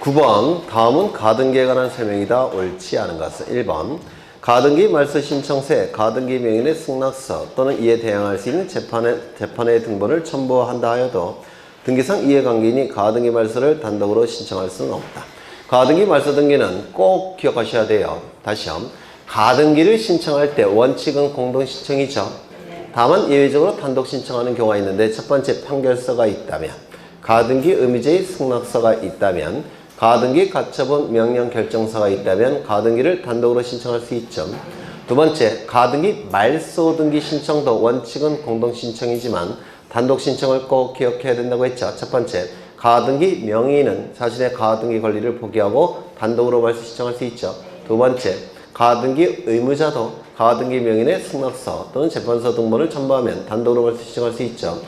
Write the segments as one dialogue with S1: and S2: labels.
S1: 9번 다음은 가등기에 관한 설명이다. 옳지 않은 것은 1번 가등기 말소 신청서에 가등기 명인의 승낙서 또는 이에 대항할 수 있는 재판의 등본을 첨부한다 하여도 등기상 이해관계인이 가등기 말소를 단독으로 신청할 수는 없다. 가등기 말소 등기는 꼭 기억하셔야 돼요. 다시요. 가등기를 신청할 때 원칙은 공동신청이죠. 다만 예외적으로 단독 신청하는 경우가 있는데 첫 번째 판결서가 있다면, 가등기 의무제의 승낙서가 있다면, 가등기 가처분 명령 결정서가 있다면 가등기를 단독으로 신청할 수 있죠. 두 번째, 가등기 말소 등기 신청도 원칙은 공동 신청이지만 단독 신청을 꼭 기억해야 된다고 했죠. 첫 번째, 가등기 명의인은 자신의 가등기 권리를 포기하고 단독으로 말소 신청할 수 있죠. 두 번째, 가등기 의무자도 가등기 명인의 승낙서 또는 재판서 등본을 첨부하면 단독으로 말소 신청할 수 있죠.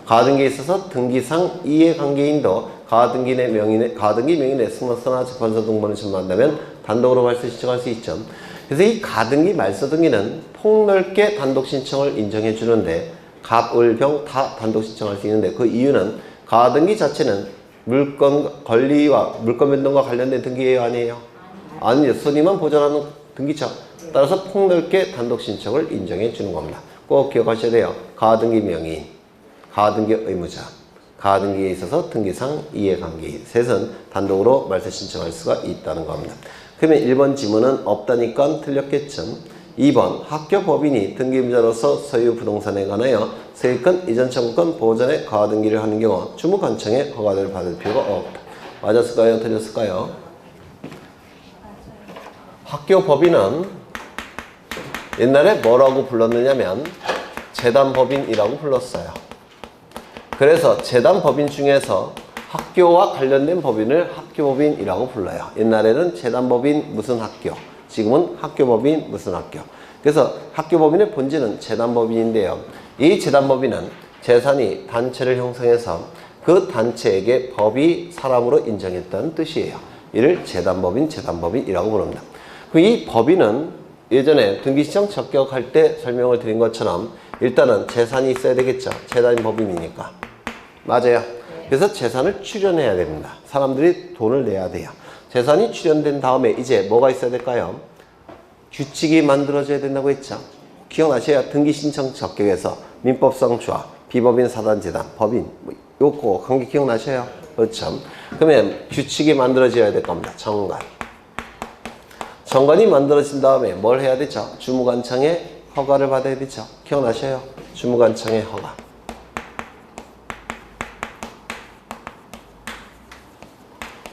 S1: 가등기에 있어서 등기상 이해관계인도 가등기 명인의 승낙서나 재판서 등본을 첨부한다면 단독으로 말소 신청할 수 있죠. 그래서 이 가등기 말소 등기는 폭넓게 단독 신청을 인정해 주는데 갑, 을, 병 다 단독 신청할 수 있는데 그 이유는 가등기 자체는 물건 권리와 물건 변동과 관련된 등기예요, 아니에요? 아니요. 순위만 보존하는 등기죠. 따라서 폭넓게 단독 신청을 인정해 주는 겁니다. 꼭 기억하셔야 돼요. 가등기 명의인, 가등기 의무자, 가등기에 있어서 등기상 이해관계인 셋은 단독으로 말소 신청할 수가 있다는 겁니다. 그러면 1번 지문은 없다니까 틀렸겠죠. 2번 학교 법인이 등기임자로서 소유 부동산에 관하여 소유권, 이전 청구권, 보전의 가등기를 하는 경우 주무관청의 허가를 받을 필요가 없다. 맞았을까요? 틀렸을까요? 학교 법인은 옛날에 뭐라고 불렀느냐면 재단법인이라고 불렀어요. 그래서 재단법인 중에서 학교와 관련된 법인을 학교법인이라고 불러요. 옛날에는 재단법인 무슨 학교, 지금은 학교법인 무슨 학교. 그래서 학교법인의 본질은 재단법인인데요. 이 재단법인은 재산이 단체를 형성해서 그 단체에게 법이 사람으로 인정했다는 뜻이에요. 이를 재단법인이라고 부릅니다. 이 법인은 예전에 등기시장 적격할 때 설명을 드린 것처럼 일단은 재산이 있어야 되겠죠. 재단법인이니까. 맞아요. 그래서 재산을 출연해야 됩니다. 사람들이 돈을 내야 돼요. 재산이 출연된 다음에 이제 뭐가 있어야 될까요? 규칙이 만들어져야 된다고 했죠. 기억나셔야 등기신청 적격에서 민법상 조합, 비법인 사단재단, 법인 요거 관계 기억나셔요? 그렇죠. 그러면 규칙이 만들어져야 될 겁니다. 정관. 정관이 만들어진 다음에 뭘 해야 되죠? 주무관청의 허가를 받아야 되죠. 기억나셔요? 주무관청의 허가.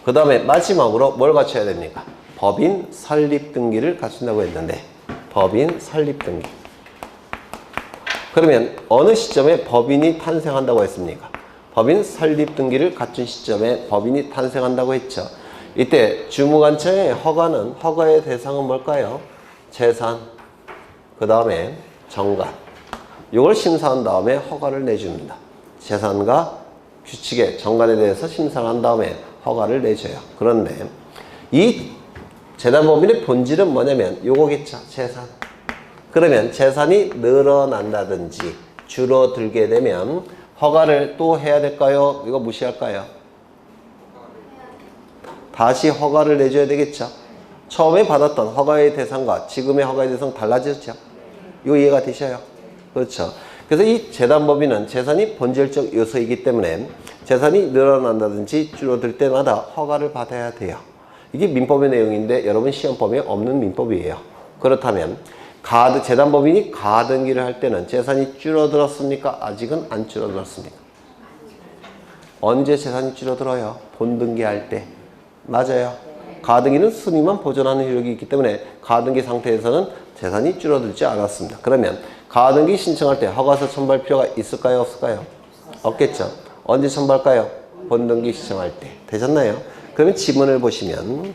S1: 그 다음에 마지막으로 뭘 갖춰야 됩니까? 법인 설립 등기를 갖춘다고 했는데 법인 설립 등기. 그러면 어느 시점에 법인이 탄생한다고 했습니까? 법인 설립 등기를 갖춘 시점에 법인이 탄생한다고 했죠. 이때 주무관청의 허가는 허가의 대상은 뭘까요? 재산, 그 다음에 정관. 이걸 심사한 다음에 허가를 내줍니다. 재산과 규칙의 정관에 대해서 심사를 한 다음에 허가를 내줘요. 그런데 이 재단법인의 본질은 뭐냐면 요거겠죠. 재산. 그러면 재산이 늘어난다든지 줄어들게 되면 허가를 또 해야 될까요? 이거 무시할까요? 다시 허가를 내줘야 되겠죠. 처음에 받았던 허가의 대상과 지금의 허가의 대상 달라졌죠. 이거 이해가 되셔요? 그렇죠. 그래서 이 재단법인은 재산이 본질적 요소이기 때문에 재산이 늘어난다든지 줄어들 때마다 허가를 받아야 돼요. 이게 민법의 내용인데 여러분 시험범위에 없는 민법이에요. 그렇다면 재단법인이 가등기를 할 때는 재산이 줄어들었습니까? 아직은 안 줄어들었습니까? 언제 재산이 줄어들어요? 본등기할 때. 맞아요. 가등기는 순위만 보존하는 효력이 있기 때문에 가등기 상태에서는 재산이 줄어들지 않았습니다. 그러면 가등기 신청할 때 허가서 첨부할 필요가 있을까요? 없을까요? 없겠죠. 언제 첨부할까요? 본등기 신청할 때. 되셨나요? 그러면 지문을 보시면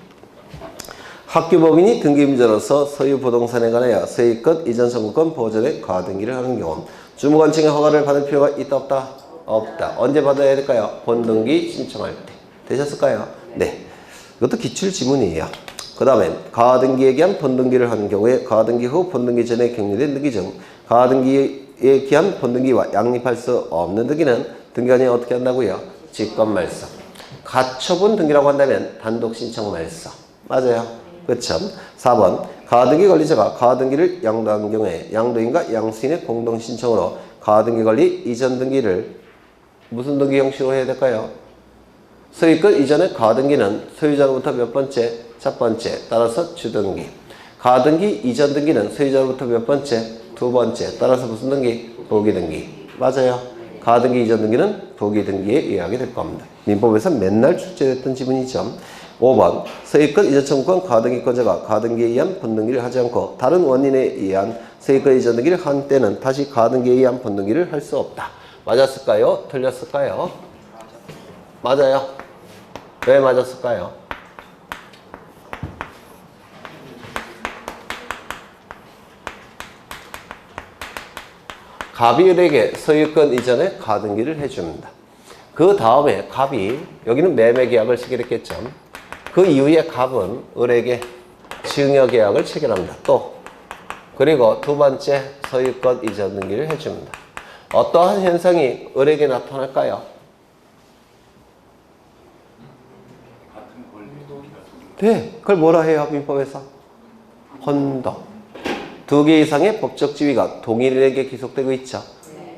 S1: 학교법인이 등기임자로서 소유 부동산에 관하여 소유권, 이전 청구권, 보전의 가등기를 하는 경우 주무관청의 허가를 받을 필요가 있다 없다? 없다. 언제 받아야 될까요? 본등기 신청할 때. 되셨을까요? 네. 이것도 기출 지문이에요. 그 다음에 가등기에 기한 본등기를 하는 경우에 가등기 후 본등기 전에 격리된 등기 중 가등기에 기한 본등기와 양립할 수 없는 등기는 등기관이 어떻게 한다고요? 직권말소. 가처분 등기라고 한다면 단독 신청 말소. 맞아요. 그쵸? 4번 가등기 권리자가 가등기를 양도한 경우에 양도인과 양수인의 공동 신청으로 가등기 권리 이전 등기를 무슨 등기 형식으로 해야 될까요? 소유권 이전의 가등기는 소유자로부터 몇 번째? 첫 번째. 따라서 주등기. 가등기 이전 등기는 소유자로부터 몇 번째? 두 번째. 따라서 무슨 등기? 부기등기. 맞아요. 가등기 이전 등기는 부기등기에 의하게 될 겁니다. 민법에서 맨날 출제됐던 지문이죠. 5번 소유권 이전 청구권 가등기권자가 가등기에 의한 본등기를 하지 않고 다른 원인에 의한 소유권 이전 등기를 한 때는 다시 가등기에 의한 본등기를 할 수 없다. 맞았을까요? 틀렸을까요? 맞아요. 왜 맞았을까요? 갑이 을에게 소유권 이전에 가등기를 해줍니다. 그 다음에 갑이 여기는 매매계약을 체결했겠죠. 그 이후에 갑은 을에게 증여계약을 체결합니다. 또 그리고 두 번째 소유권 이전 등기를 해줍니다. 어떠한 현상이 을에게 나타날까요? 네, 그걸 뭐라 해요? 민법에서? 혼동. 두 개 이상의 법적 지위가 동일인에게 기속되고 있죠.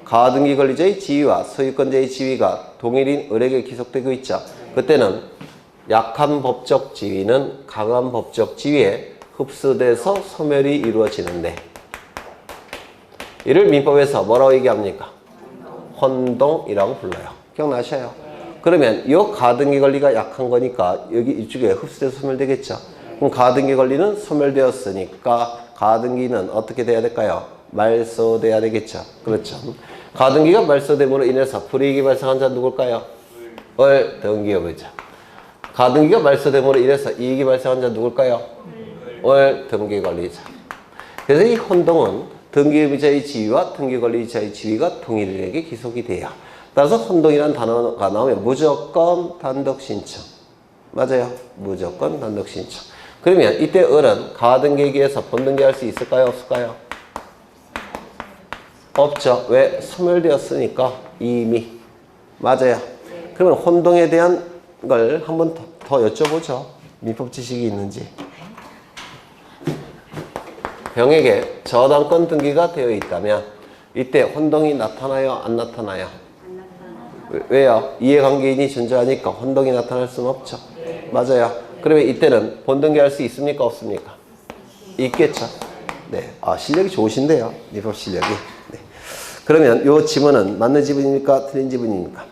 S1: 가등기 권리자의 지위와 소유권자의 지위가 동일인 을에게 기속되고 있죠. 그때는 약한 법적 지위는 강한 법적 지위에 흡수돼서 소멸이 이루어지는데 이를 민법에서 뭐라고 얘기합니까? 혼동이라고 불러요. 기억나셔요? 그러면 이 가등기 권리가 약한 거니까 여기 이쪽에 흡수돼서 소멸되겠죠. 그럼 가등기 권리는 소멸되었으니까 가등기는 어떻게 돼야 될까요? 말소돼야 되겠죠. 그렇죠. 가등기가 말소됨으로 인해서 불이익이 발생한 자 누굴까요? 을 등기업의자. 가등기가 말소됨으로 인해서 이익이 발생한 자 누굴까요? 을 등기관리자. 그래서 이 혼동은 등기의자의 지위와 등기관리자의 지위가 동일인에게 기속이 돼요. 따라서 혼동이라는 단어가 나오면 무조건 단독 신청. 맞아요. 무조건 단독 신청. 그러면 이때 을은 가등기에서 본등기할 수 있을까요? 없을까요? 없죠. 왜? 소멸되었으니까 이미. 맞아요. 그러면 혼동에 대한 걸 한번 더 여쭤보죠. 민법 지식이 있는지. 병에게 저당권 등기가 되어 있다면 이때 혼동이 나타나요? 안 나타나요? 왜요? 이해관계인이 존재하니까 혼동이 나타날 수는 없죠. 맞아요. 그러면 이때는 본등기할 수 있습니까? 없습니까? 있겠죠. 네. 아, 실력이 좋으신데요. 민법 실력이. 네. 그러면 이 지문은 맞는 지문입니까? 틀린 지문입니까?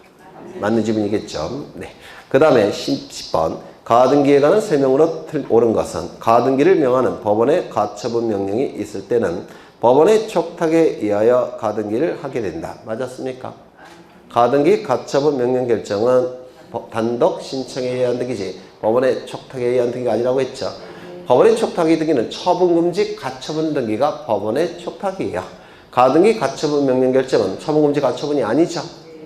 S1: 맞는 지문이겠죠. 네. 그 다음에 10번. 가등기에 관한 설명으로 옳은 것은 가등기를 명하는 법원의 가처분 명령이 있을 때는 법원의 촉탁에 의하여 가등기를 하게 된다. 맞았습니까? 가등기 가처분 명령 결정은 단독 신청에 의한 등기지 법원의 촉탁에 의한 등기가 아니라고 했죠. 법원의 촉탁의 등기는 처분금지 가처분 등기가 법원의 촉탁이에요. 가등기 가처분 명령 결정은 처분금지 가처분이 아니죠.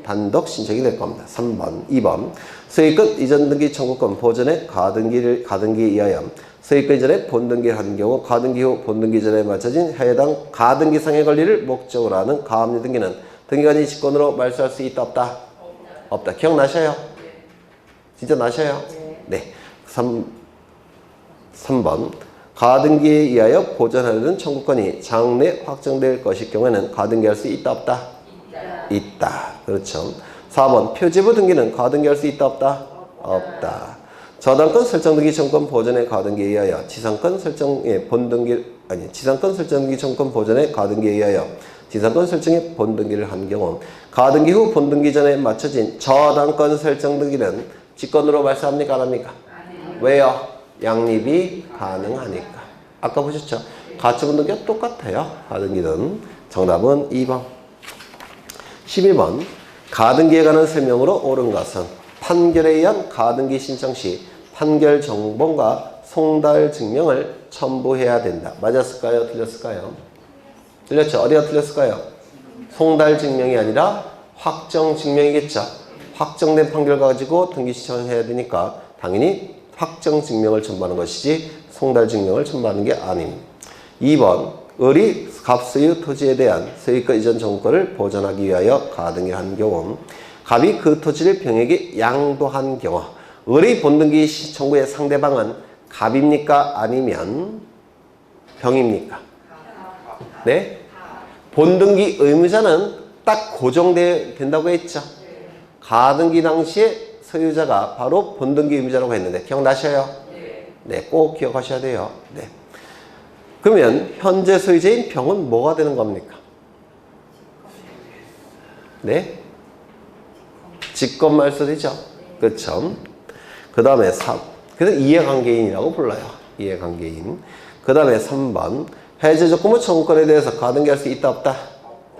S1: 단독 신청이 될 겁니다. 3번, 2번. 소유권 이전 등기 청구권 보전의 가등기에 의하여 소유권 이전에 본등기를 하는 경우 가등기 후 본등기 전에 맞춰진 해당 가등기상의 권리를 목적으로 하는 가압류 등기는 등기관이 직권으로 말소할 수 있다 없다? 없다. 기억나셔요? 진짜 나셔요? 네. 3번. 가등기에 의하여 보전하려는 청구권이 장래 확정될 것일 경우에는 가등기할 수 있다 없다? 있다. 그렇죠. 4번. 표지부 등기는 가등기할 수 있다 없다? 없다. 저당권 설정 등기 청구권 보전의 가등기에 의하여 지상권 설정의 지상권 설정 등기 청구권 보전의 가등기에 의하여 지상권 설정의 본등기를 한 경우 가등기 후 본등기 전에 맞춰진 저당권 설정 등기는 직권으로 말소합니까? 안 합니까? 왜요? 양립이 가능하니까. 아까 보셨죠? 가처분 등기가 똑같아요. 가등기는. 정답은 2번. 11번. 가등기에 관한 설명으로 옳은 것은 판결에 의한 가등기 신청 시 판결 정본과 송달 증명을 첨부해야 된다. 맞았을까요? 틀렸을까요? 틀렸죠? 어디가 틀렸을까요? 송달 증명이 아니라 확정 증명이겠죠. 확정된 판결 가지고 등기 신청을 해야 되니까 당연히 확정 증명을 첨부하는 것이지 송달 증명을 첨부하는 게 아닙니다. 2번. 을이 갑소유 토지에 대한 소유권 이전 청구권을 보전하기 위하여 가등기를 한 경우 갑이 그 토지를 병에게 양도한 경우 을의 본등기 청구의 상대방은 갑입니까? 아니면 병입니까? 네? 본등기 의무자는 딱 고정된다고 했죠. 가등기 당시에 소유자가 바로 본등기 의무자라고 했는데 기억나셔요? 네, 꼭 기억하셔야 돼요. 네. 그러면 현재 소유자인 병은 뭐가 되는 겁니까? 네? 직권말소되죠. 그렇죠? 그 다음에 그래서 이해관계인이라고 불러요. 이해관계인. 그 다음에 3번 해제조건부 청구권에 대해서 가등기 할 수 있다 없다?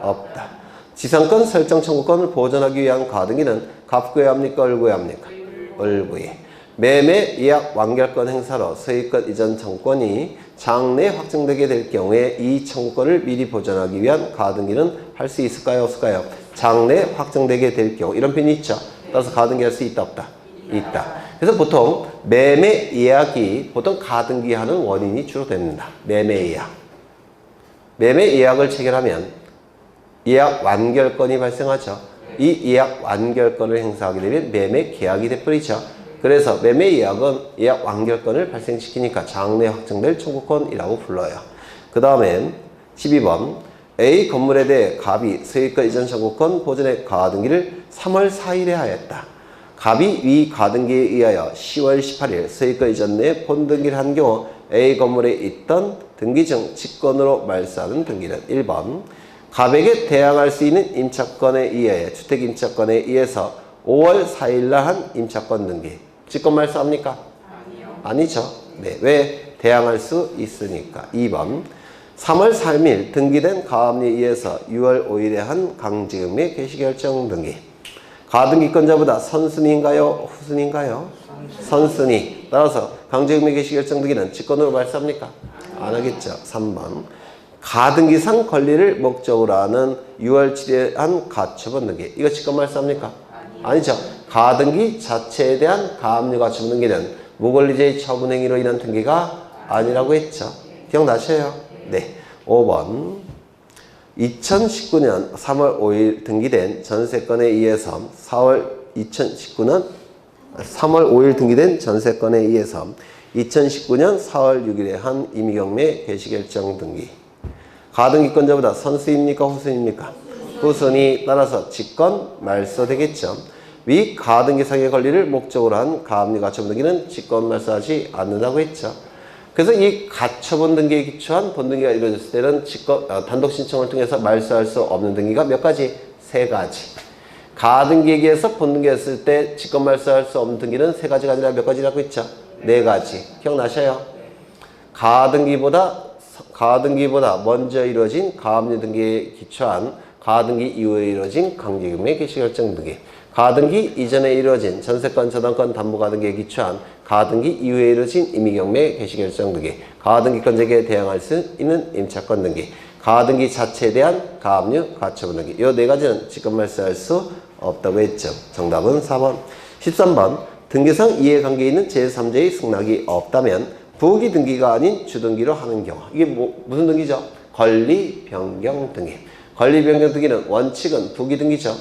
S1: 없다. 지상권 설정 청구권을 보존하기 위한 가등기는 갑구에 합니까? 을구에 합니까? 을구에. 매매 예약 완결권 행사로 소유권 이전 청구권이 장래 확정되게 될 경우에 이 청구권을 미리 보존하기 위한 가등기는 할 수 있을까요? 없을까요? 장래 확정되게 될 경우 이런 표현이 있죠. 따라서 가등기 할 수 있다 없다? 있다. 그래서 보통 매매 예약이 보통 가등기 하는 원인이 주로 됩니다. 매매 예약. 매매 예약을 체결하면 예약 완결권이 발생하죠. 이 예약 완결권을 행사하게 되면 매매 계약이 돼버리죠. 그래서 매매 예약은 예약 완결권을 발생시키니까 장래 확정될 청구권이라고 불러요. 그 다음에 12번 A 건물에 대해 갑이 소유권 이전 청구권 보존의 가등기를 3월 4일에 하였다. 갑이 위 가등기에 의하여 10월 18일 소유권 이전 내에 본등기를 한 경우 A 건물에 있던 등기 중 직권으로 말소하는 등기는 1번 갑에게 대항할 수 있는 임차권에 의해 주택임차권에 의해서 5월 4일날 한 임차권 등기 직권 말소합니까? 아니요. 아니죠. 네. 왜? 대항할 수 있으니까. 2번 3월 3일 등기된 가압류에 의해서 6월 5일에 한 강지금의 개시결정 등기. 가등기권자보다 선순위인가요? 후순위인가요? 선순위. 따라서 강지금의 개시결정 등기는 직권으로 말소합니까? 안 하겠죠. 3번 가등기상 권리를 목적으로 하는 6월 7일에 한 가처분 등기. 이거 직권 말소합니까? 아니죠. 가등기 자체에 대한 가압류 가처분 등기는 무권리자의 처분 행위로 인한 등기가 아니라고 했죠. 기억나셔요? 네. 5번 2019년 3월 5일 등기된 전세건에 의해서 2019년 3월 5일 등기된 전세건에 의해서 2019년 4월 6일에 한 임의경매 개시결정 등기. 가등기권자보다 선수입니까? 후순입니까? 후순위. 따라서 직권 말소 되겠죠. 위 가등기상의 권리를 목적으로 한 가압류 가처분 등기는 직권 말소하지 않는다고 했죠. 그래서 이 가처분 등기에 기초한 본등기가 이루어졌을 때는 단독 신청을 통해서 말소할 수 없는 등기가 몇 가지? 3가지. 가등기에 의해서 본등기했을 때 직권 말소할 수 없는 등기는 3가지가 아니라 몇 가지라고 했죠? 4가지. 기억나셔요? 가등기보다 먼저 이루어진 가압류 등기에 기초한 가등기 이후에 이루어진 강제금의 개시결정 등기. 가등기 이전에 이루어진 전세권, 저당권, 담보가등기에 기초한 가등기 이후에 이루어진 임의경매 개시결정 등기. 가등기권자에게 대항할 수 있는 임차권 등기. 가등기 자체에 대한 가압류 가처분 등기. 이 4가지는 직권 말소할 수 없다고 했죠. 정답은 4번. 13번 등기상 이해관계에 있는 제3자의 승낙이 없다면 부기 등기가 아닌 주등기로 하는 경우. 이게 무슨 등기죠? 권리 변경 등기. 권리 변경 등기는 원칙은 부기 등기죠.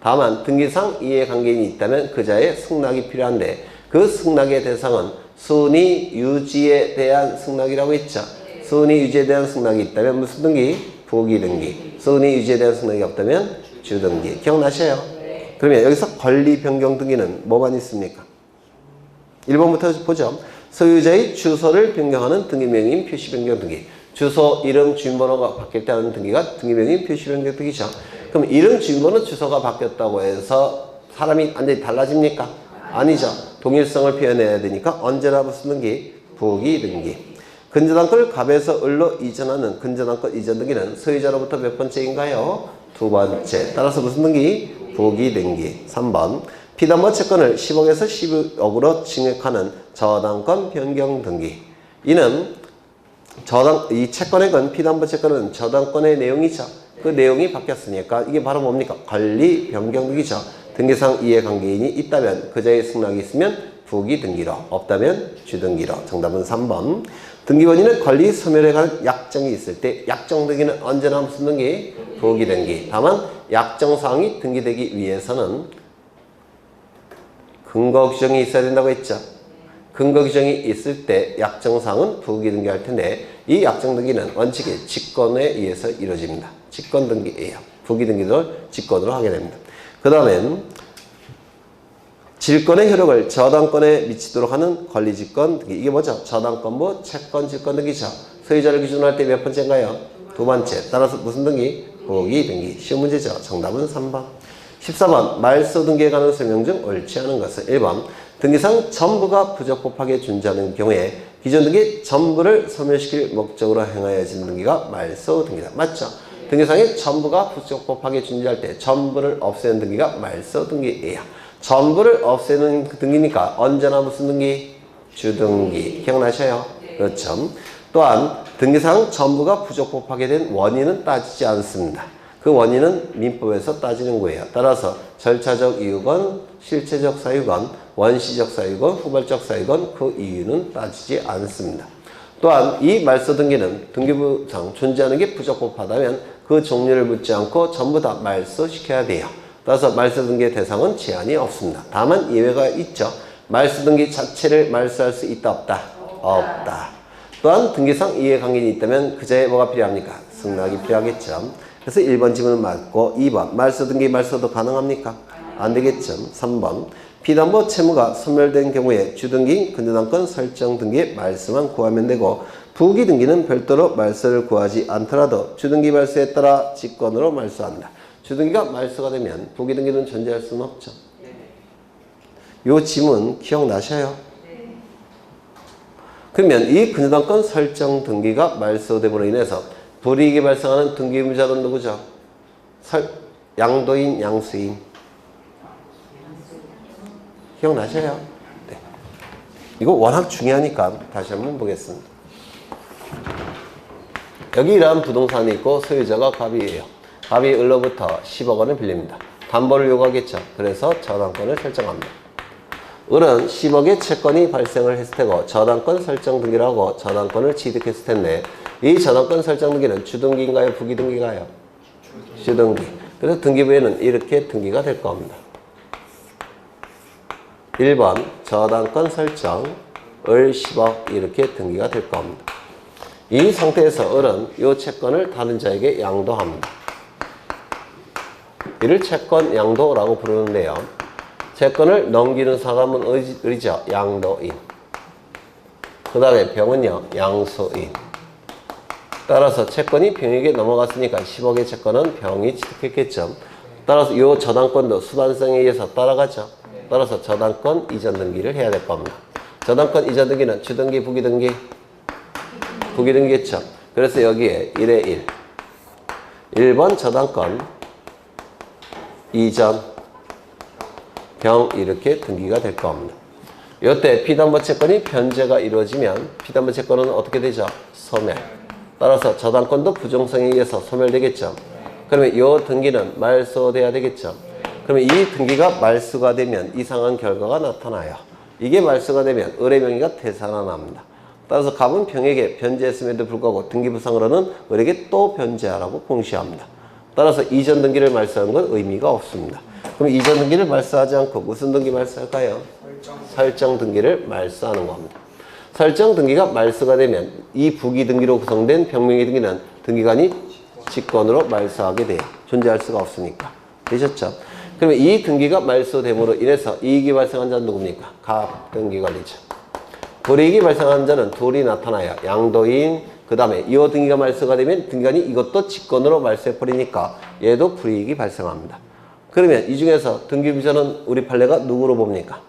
S1: 다만 등기상 이해관계인이 있다면 그자의 승낙이 필요한데 그 승낙의 대상은 순위 유지에 대한 승낙이라고 했죠. 순위 유지에 대한 승낙이 있다면 무슨 등기? 부기 등기. 순위 유지에 대한 승낙이 없다면 주등기. 기억나셔요? 그러면 여기서 권리 변경 등기는 뭐만 있습니까? 1번부터 보죠. 소유자의 주소를 변경하는 등기명인 표시 변경 등기. 주소, 이름, 주민번호가 바뀔 때 하는 등기가 등기명인 표시 변경 등기죠. 그럼 이름, 주민번호, 주소가 바뀌었다고 해서 사람이 완전히 달라집니까? 아니죠. 동일성을 표현해야 되니까 언제나 무슨 등기? 부기 등기. 근저당권을 갑에서 을로 이전하는 근저당권 이전 등기는 소유자로부터 몇 번째인가요? 2번째. 따라서 무슨 등기? 부기 등기. 3번 피담보 채권을 10억에서 12억으로 증액하는 저당권 변경 등기. 이는 이 채권액은 피담보 채권은 저당권의 내용이죠. 그 내용이 바뀌었으니까 이게 바로 뭡니까? 권리 변경 등기죠. 등기상 이해관계인이 있다면 그자의 승낙이 있으면 부기 등기로, 없다면 주등기로. 정답은 3번. 등기권인은 권리 소멸에 관한 약정이 있을 때 약정 등기는 언제나 무슨 등기? 부기 등기. 다만 약정사항이 등기되기 위해서는 근거 규정이 있어야 된다고 했죠. 근거 규정이 있을 때 약정상은 부기 등기할 텐데 이 약정 등기는 원칙에 직권에 의해서 이루어집니다. 직권 등기예요. 부기 등기도 직권으로 하게 됩니다. 그 다음엔 질권의 효력을 저당권에 미치도록 하는 권리직권 등기. 이게 뭐죠? 저당권부 채권 질권 등기죠. 소유자를 기준으로 할 때 몇 번째인가요? 두 번째. 따라서 무슨 등기? 부기 등기. 쉬운 문제죠. 정답은 3번. 14번 말소 등기에 관한 설명 중 옳지 않은 것은 1번 등기상 전부가 부적법하게 존재하는 경우에 기존 등기 전부를 소멸시킬 목적으로 행하여진 등기가 말소 등기다. 맞죠? 등기상에 전부가 부적법하게 존재할 때 전부를 없애는 등기가 말소 등기예요. 전부를 없애는 등기니까 언제나 무슨 등기? 주등기. 기억나셔요? 그렇죠. 또한 등기상 전부가 부적법하게 된 원인은 따지지 않습니다. 그 원인은 민법에서 따지는 거예요. 따라서 절차적 이유건, 실체적 사유건, 원시적 사유건, 후발적 사유건 그 이유는 따지지 않습니다. 또한 이 말소 등기는 등기부상 존재하는 게 부적법하다면 그 종류를 묻지 않고 전부 다 말소시켜야 돼요. 따라서 말소 등기의 대상은 제한이 없습니다. 다만 예외가 있죠. 말소 등기 자체를 말소할 수 있다 없다? 없다. 또한 등기상 이해관계가 있다면 그자에 뭐가 필요합니까? 승낙이 필요하겠죠. 그래서 1번 지문은 맞고 2번 말소 등기 말소도 가능합니까? 안 되겠죠. 3번 피담보 채무가 소멸된 경우에 주등기인 근저당권 설정 등기에 말소만 구하면 되고 부기 등기는 별도로 말소를 구하지 않더라도 주등기 말소에 따라 직권으로 말소한다. 주등기가 말소가 되면 부기 등기는 존재할 수는 없죠. 요 지문 기억나셔요? 그러면 이 근저당권 설정 등기가 말소됨으로 인해서 불이익이 발생하는 등기 의무자는 누구죠? 양도인, 양수인. 기억나셔요? 네. 이거 워낙 중요하니까 다시 한번 보겠습니다. 여기 이러한 부동산이 있고 소유자가 갑이에요. 갑이 을로부터 10억 원을 빌립니다. 담보를 요구하겠죠. 그래서 저당권을 설정합니다. 을은 10억의 채권이 발생을 했을 테고 저당권 설정 등기를 하고 저당권을 취득했을 텐데 이 저당권 설정 등기는 주등기인가요? 부기등기인가요? 주등기. 그래서 등기부에는 이렇게 등기가 될 겁니다. 1번 저당권 설정 을 10억 이렇게 등기가 될 겁니다. 이 상태에서 을은 이 채권을 다른 자에게 양도합니다. 이를 채권 양도라고 부르는데요. 채권을 넘기는 사람은 을이죠. 양도인. 그 다음에 병은요. 양수인. 따라서 채권이 병에게 넘어갔으니까 10억의 채권은 병이 취득했겠죠. 따라서 이 저당권도 수단성에 의해서 따라가죠. 따라서 저당권 이전 등기를 해야 될 겁니다. 저당권 이전 등기는 주등기, 부기등기? 부기등기겠죠. 그래서 여기에 1에 1. 1번 저당권 이전 병 이렇게 등기가 될 겁니다. 이때 피담보 채권이 변제가 이루어지면 피담보 채권은 어떻게 되죠? 소멸. 따라서 저당권도 부정성에 의해서 소멸되겠죠. 그러면 이 등기는 말소돼야 되겠죠. 그러면 이 등기가 말소가 되면 이상한 결과가 나타나요. 이게 말소가 되면 을의 명의가 되살아납니다. 따라서 갑은 병에게 변제했음에도 불구하고 등기부상으로는 을에게 또 변제하라고 공시합니다. 따라서 이전 등기를 말소하는 건 의미가 없습니다. 그럼 이전 등기를 말소하지 않고 무슨 등기 말소할까요? 설정 등기를 말소하는 겁니다. 설정 등기가 말소가 되면 이 부기 등기로 구성된 병명의 등기는 등기관이 직권으로 말소하게 돼요. 존재할 수가 없으니까. 되셨죠? 그러면 이 등기가 말소됨으로 인해서 이익이 발생한 자는 누굽니까? 갑 등기관리죠. 불이익이 발생한 자는 둘이 나타나요. 양도인, 그 다음에 이 등기가 말소가 되면 등기관이 이것도 직권으로 말소해버리니까 얘도 불이익이 발생합니다. 그러면 이 중에서 등기부자는 우리 판례가 누구로 봅니까?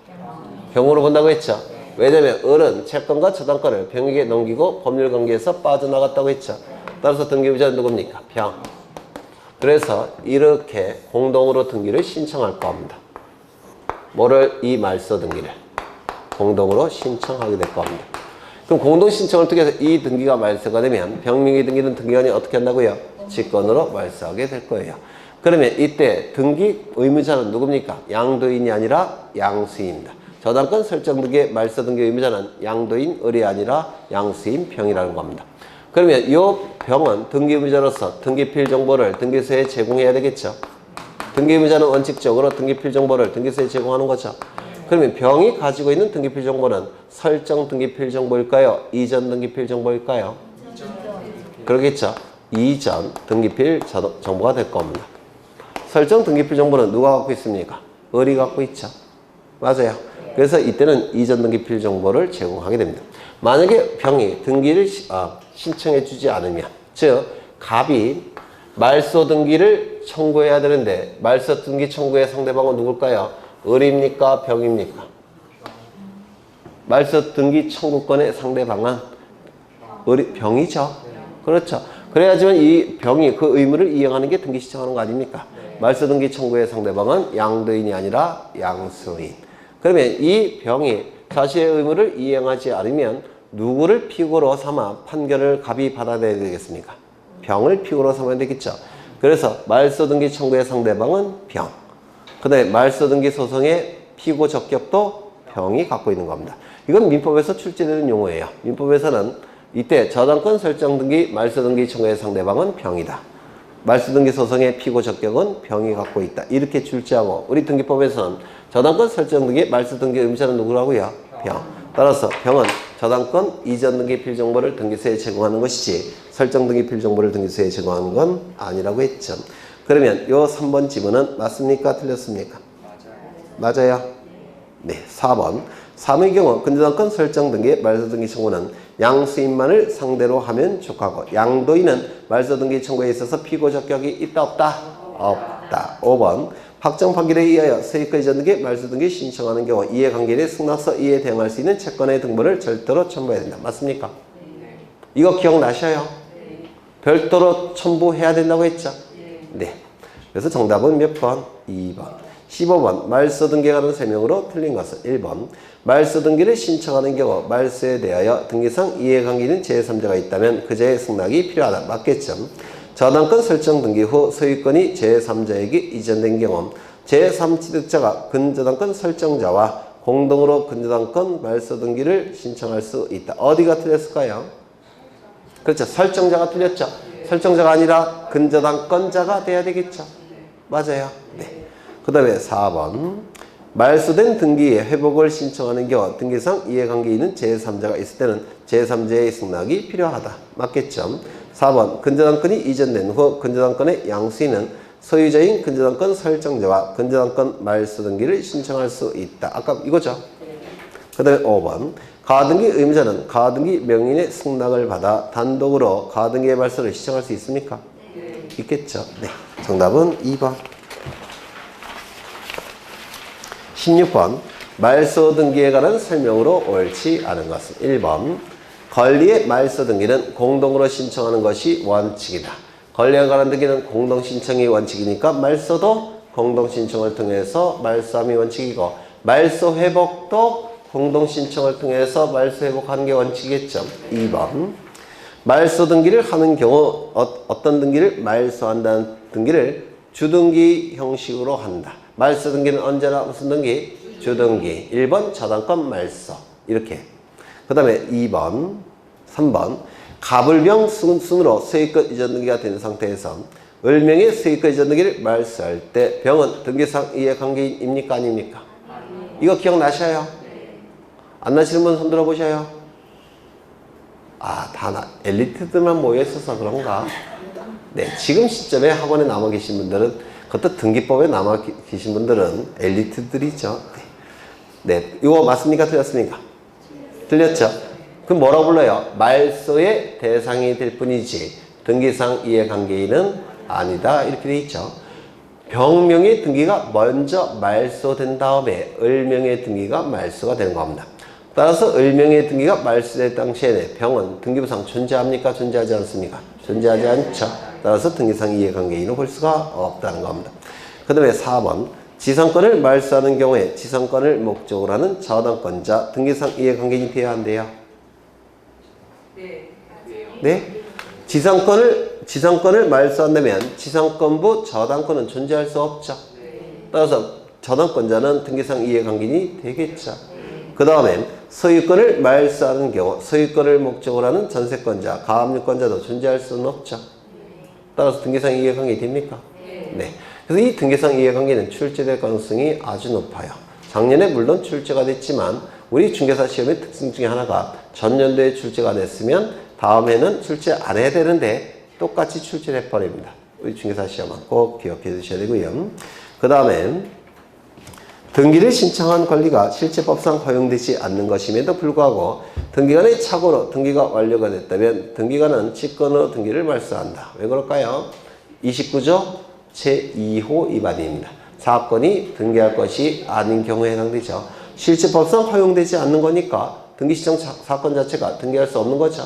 S1: 병으로 본다고 했죠. 왜냐면 을은 채권과 저당권을 병에게 넘기고 법률관계에서 빠져나갔다고 했죠. 따라서 등기부자는 누굽니까? 병. 그래서 이렇게 공동으로 등기를 신청할 겁니다. 뭐를? 이 말소 등기를 공동으로 신청하게 될 겁니다. 그럼 공동 신청을 통해서 이 등기가 말소가 되면 병명의 등기는 등기관이 어떻게 한다고요? 직권으로 말소하게 될 거예요. 그러면 이때 등기 의무자는 누굽니까? 양도인이 아니라 양수인입니다. 저당권 설정 등기 말소 등기 의무자는 양도인 을이 아니라 양수인 병이라는 겁니다. 그러면 이 병은 등기 의무자로서 등기필 정보를 등기소에 제공해야 되겠죠. 등기 의무자는 원칙적으로 등기필 정보를 등기소에 제공하는 거죠. 그러면 병이 가지고 있는 등기필 정보는 설정 등기필 정보일까요? 이전 등기필 정보일까요? 그러겠죠. 이전 등기필 정보가 될 겁니다. 설정 등기필 정보는 누가 갖고 있습니까? 을이 갖고 있죠. 맞아요. 그래서 이때는 이전 등기필 정보를 제공하게 됩니다. 만약에 병이 등기를 신청해 주지 않으면, 즉 갑이 말소 등기를 청구해야 되는데 말소 등기 청구의 상대방은 누굴까요? 을입니까? 병입니까? 말소 등기 청구권의 상대방은 병이죠. 그렇죠. 그래야지만 이 병이 그 의무를 이행하는 게 등기 신청하는 거 아닙니까? 말소 등기 청구의 상대방은 양도인이 아니라 양수인. 그러면 이 병이 자신의 의무를 이행하지 않으면 누구를 피고로 삼아 판결을 갑이 받아내야 되겠습니까? 병을 피고로 삼아야 되겠죠. 그래서 말소 등기 청구의 상대방은 병. 그 다음에 말소 등기 소송의 피고 적격도 병이 갖고 있는 겁니다. 이건 민법에서 출제되는 용어예요. 민법에서는 이때 저당권 설정 등기, 말소 등기 청구의 상대방은 병이다. 말소 등기 소송의 피고 적격은 병이 갖고 있다. 이렇게 출제하고, 우리 등기법에서는 저당권 설정 등기, 말소 등기 의무자는 누구라고요? 병. 따라서 병은 저당권 이전 등기필 정보를 등기소에 제공하는 것이지 설정 등기필 정보를 등기소에 제공하는 건 아니라고 했죠. 그러면 요 3번 지문은 맞습니까? 틀렸습니까? 맞아요. 네, 4번. 3의 경우 근저당권 설정 등기, 말소 등기 청구는 양수인만을 상대로 하면 족하고 양도인은 말소 등기 청구에 있어서 피고 적격이 있다 없다? 없다. 5번. 확정 판결에 의하여 세입과 이전 등기, 말소 등기 신청하는 경우 이해관계인의 승낙서 이에 대응할 수 있는 채권의 등본을 절도로 첨부해야 된다. 맞습니까? 이거 기억나셔요? 별도로 첨부해야 된다고 했죠? 네. 그래서 정답은 몇 번? 2번. 15번. 말소 등기에 관한 설명으로 틀린 것은 1번. 말소 등기를 신청하는 경우 말소에 대하여 등기상 이해관계는 제3자가 있다면 그자의 승낙이 필요하다. 맞겠죠? 저당권 설정 등기 후 소유권이 제3자에게 이전된 경우 제3취득자가 근저당권 설정자와 공동으로 근저당권 말소 등기를 신청할 수 있다. 어디가 틀렸을까요? 그렇죠. 설정자가 틀렸죠. 설정자가 아니라 근저당권자가 돼야 되겠죠. 맞아요. 네. 그 다음에 4번. 말소된 등기의 회복을 신청하는 경우 등기상 이해관계 있는 제3자가 있을 때는 제3자의 승낙이 필요하다. 맞겠죠? 4번. 근저당권이 이전된 후 근저당권의 양수인은 소유자인 근저당권 설정자와 근저당권 말소 등기를 신청할 수 있다. 아까 이거죠? 그 다음에 5번. 가등기 의무자는 가등기 명인의 승낙을 받아 단독으로 가등기의 말소를 신청할 수 있습니까? 있겠죠. 네. 정답은 2번. 16번. 말소 등기에 관한 설명으로 옳지 않은 것은 1번. 권리의 말소 등기는 공동으로 신청하는 것이 원칙이다. 권리에 관한 등기는 공동 신청이 원칙이니까 말소도 공동 신청을 통해서 말소함이 원칙이고 말소 회복도 공동 신청을 통해서 말소 회복하는 게 원칙이겠죠. 2번. 말소 등기를 하는 경우 어떤 등기를 말소한다는 등기를 주등기 형식으로 한다. 말소 등기는 언제나 무슨 등기? 주등기. 1번 저당권 말소. 이렇게. 그 다음에 2번, 3번. 갑을병 순으로 소유권 이전 등기가 된 상태에서 을명의 소유권 이전 등기를 말소할 때 병은 등기상 이해관계인입니까? 아닙니까? 이거 기억나셔요? 안 나시는 분 손 들어보셔요. 엘리트들만 모여있어서 그런가? 네, 지금 시점에 학원에 남아 계신 분들은, 그것도 등기법에 남아 계신 분들은 엘리트들이죠. 네, 이거 맞습니까? 틀렸습니까? 틀렸죠? 그럼 뭐라고 불러요? 말소의 대상이 될 뿐이지 등기상 이해관계인은 아니다. 이렇게 돼 있죠. 병명의 등기가 먼저 말소된 다음에 을명의 등기가 말소가 되는 겁니다. 따라서 을명의 등기가 말소될 당시에는 병은 등기부상 존재합니까? 존재하지 않습니까? 존재하지 않죠. 따라서 등기상 이해관계인을 볼 수가 없다는 겁니다. 그 다음에 4번. 지상권을 말소하는 경우에 지상권을 목적으로 하는 저당권자 등기상 이해관계인이 되어야 한대요. 네? 지상권을 말소한다면 지상권부 저당권은 존재할 수 없죠. 따라서 저당권자는 등기상 이해관계인이 되겠죠. 그 다음에 소유권을 말소하는 경우 소유권을 목적으로 하는 전세권자, 가압류권자도 존재할 수는 없죠. 따라서 등기상 이해관계인이 됩니까? 네. 그래서 이 등기상 이해관계는 출제될 가능성이 아주 높아요. 작년에 물론 출제가 됐지만 우리 중개사 시험의 특징 중에 하나가 전년도에 출제가 됐으면 다음에는 출제 안 해야 되는데 똑같이 출제를 해버립니다. 우리 중개사 시험은 꼭 기억해 주셔야 되고요. 그 다음에 등기를 신청한 권리가 실제 법상 허용되지 않는 것임에도 불구하고 등기관의 착오로 등기가 완료가 됐다면 등기관은 직권으로 등기를 말소한다. 왜 그럴까요? 29조 제2호 위반입니다. 사건이 등기할 것이 아닌 경우에 해당되죠. 실제 법상 허용되지 않는 거니까 등기 신청 사건 자체가 등기할 수 없는 거죠.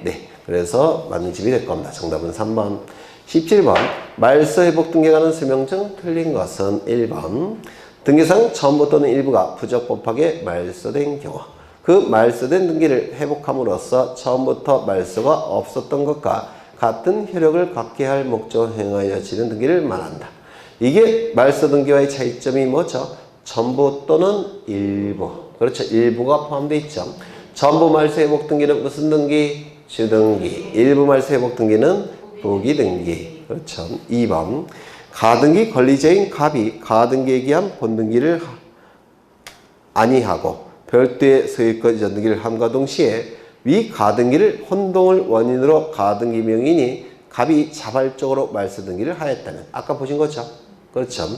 S1: 네. 그래서 맞는 집이 될 겁니다. 정답은 3번. 17번. 말소 회복 등기관은 설명 중 틀린 것은 1번. 등기상 전부 또는 일부가 부적법하게 말소된 경우 그 말소된 등기를 회복함으로써 처음부터 말소가 없었던 것과 같은 효력을 갖게 할 목적을 행하여 지는 등기를 말한다. 이게 말소 등기와의 차이점이 뭐죠? 전부 또는 일부. 그렇죠. 일부가 포함되어 있죠. 전부 말소 회복 등기는 무슨 등기? 주등기. 일부 말소 회복 등기는 부기등기. 그렇죠. 2번. 가등기 권리자인 갑이 가등기에 기한 본등기를 아니하고 별도의 소유권 이전 등기를 함과 동시에 위 가등기를 혼동을 원인으로 가등기 명인이 갑이 자발적으로 말소 등기를 하였다면 아까 보신 거죠? 그렇죠.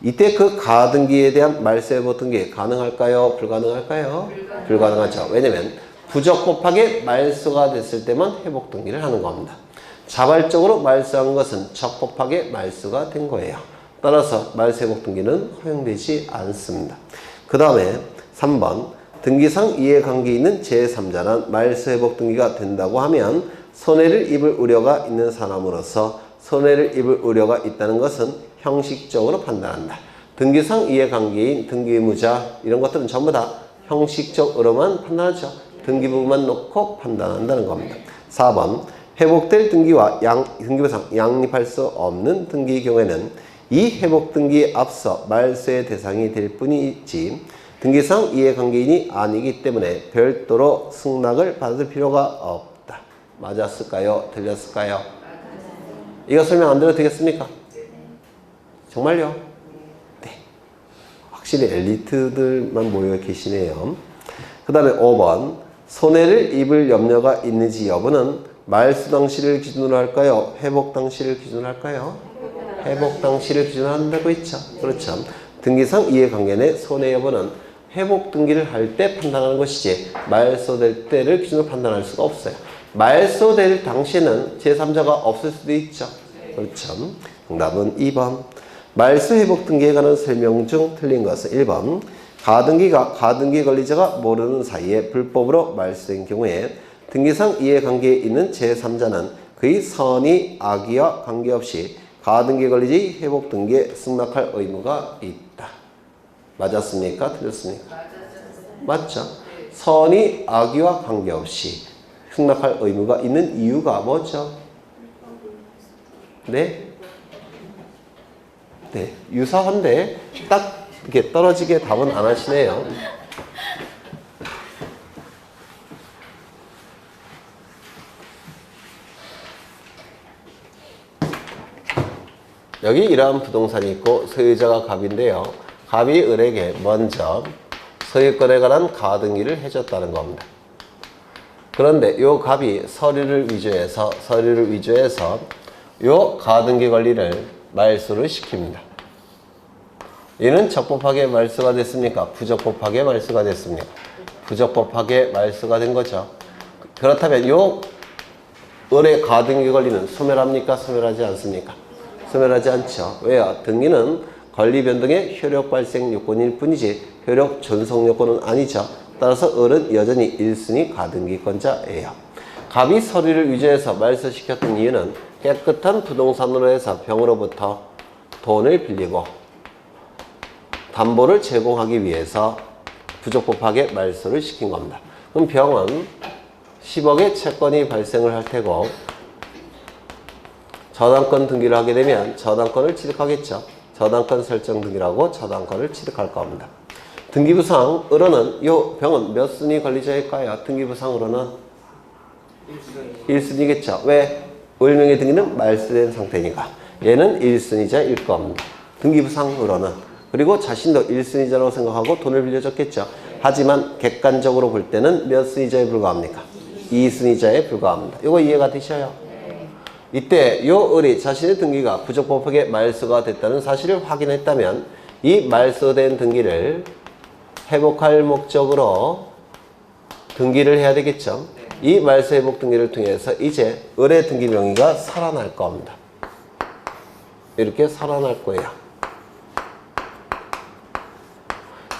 S1: 이때 그 가등기에 대한 말소 회복 등기 가능할까요? 불가능할까요? 불가능하죠. 왜냐면 부적법하게 말소가 됐을 때만 회복 등기를 하는 겁니다. 자발적으로 말소한 것은 적법하게 말소가 된 거예요. 따라서 말소 회복 등기는 허용되지 않습니다. 그 다음에 3번 등기상 이해관계 있는 제3자는 말소 회복 등기가 된다고 하면 손해를 입을 우려가 있는 사람으로서 손해를 입을 우려가 있다는 것은 형식적으로 판단한다. 등기상 이해관계인 등기의무자 이런 것들은 전부 다 형식적으로만 판단하죠. 등기 부분만 놓고 판단한다는 겁니다. 4번 회복될 등기와 등기부상 양립할 수 없는 등기의 경우에는 이 회복 등기에 앞서 말소의 대상이 될 뿐이지 등기상 이해관계인이 아니기 때문에 별도로 승낙을 받을 필요가 없다. 맞았을까요? 틀렸을까요? 이거 설명 안 드려도 되겠습니까? 정말요? 네. 확실히 엘리트들만 모여 계시네요. 그 다음에 5번 손해를 입을 염려가 있는지 여부는 말소 당시를 기준으로 할까요? 회복 당시를 기준으로 할까요? 회복 당시를 기준으로 한다고 했죠. 그렇죠. 등기상 이해관계 내 손해 여부는 회복 등기를 할 때 판단하는 것이지 말소될 때를 기준으로 판단할 수가 없어요. 말소될 당시에는 제3자가 없을 수도 있죠. 그렇죠. 정답은 2번. 말소 회복 등기에 관한 설명 중 틀린 것은 1번. 가등기가 가등기 권리자가 모르는 사이에 불법으로 말소된 경우에 등기상 이해관계에 있는 제3자는 그의 선의 악의와 관계없이 가등기 권리자의 회복 등기에 승낙할 의무가 있다. 맞았습니까? 틀렸습니까? 맞죠? 선의 악의와 관계없이 승낙할 의무가 있는 이유가 뭐죠? 네? 네, 유사한데 딱 이렇게 떨어지게 답은 안 하시네요. 여기 이러한 부동산이 있고 소유자가 갑인데요. 갑이 을에게 먼저 소유권에 관한 가등기를 해줬다는 겁니다. 그런데 요 갑이 서류를 위조해서 요 가등기 권리를 말소를 시킵니다. 이는 적법하게 말소가 됐습니까? 부적법하게 말소가 됐습니까? 부적법하게 말소가 된 거죠. 그렇다면 요 을의 가등기 권리는 소멸합니까? 소멸하지 않습니까? 소멸하지 않죠. 왜요? 등기는 권리 변동의 효력 발생 요건일 뿐이지 효력 존속 요건은 아니죠. 따라서 을은 여전히 1순위 가등기권자예요. 갑이 서류를 위조해서 말소시켰던 이유는 깨끗한 부동산으로 해서 병으로부터 돈을 빌리고 담보를 제공하기 위해서 부적법하게 말소를 시킨 겁니다. 그럼 병은 10억의 채권이 발생을 할 테고 저당권 등기를 하게 되면 저당권을 취득하겠죠. 저당권 설정 등기라고 저당권을 취득할 겁니다. 등기부상 으로는 이 병은 몇 순위 권리자일까요? 등기부상으로는 1순위겠죠. 왜? 을명의 등기는 말소된 상태니까 얘는 1순위자일 겁니다. 등기부상으로는. 그리고 자신도 1순위자라고 생각하고 돈을 빌려줬겠죠. 하지만 객관적으로 볼 때는 몇 순위자에 불과합니까? 2순위자에 불과합니다. 이거 이해가 되셔요? 이때 요 을이 자신의 등기가 부적법하게 말소가 됐다는 사실을 확인했다면 이 말소된 등기를 회복할 목적으로 등기를 해야 되겠죠. 이 말소 회복 등기를 통해서 이제 을의 등기 명의가 살아날 겁니다. 이렇게 살아날 거예요.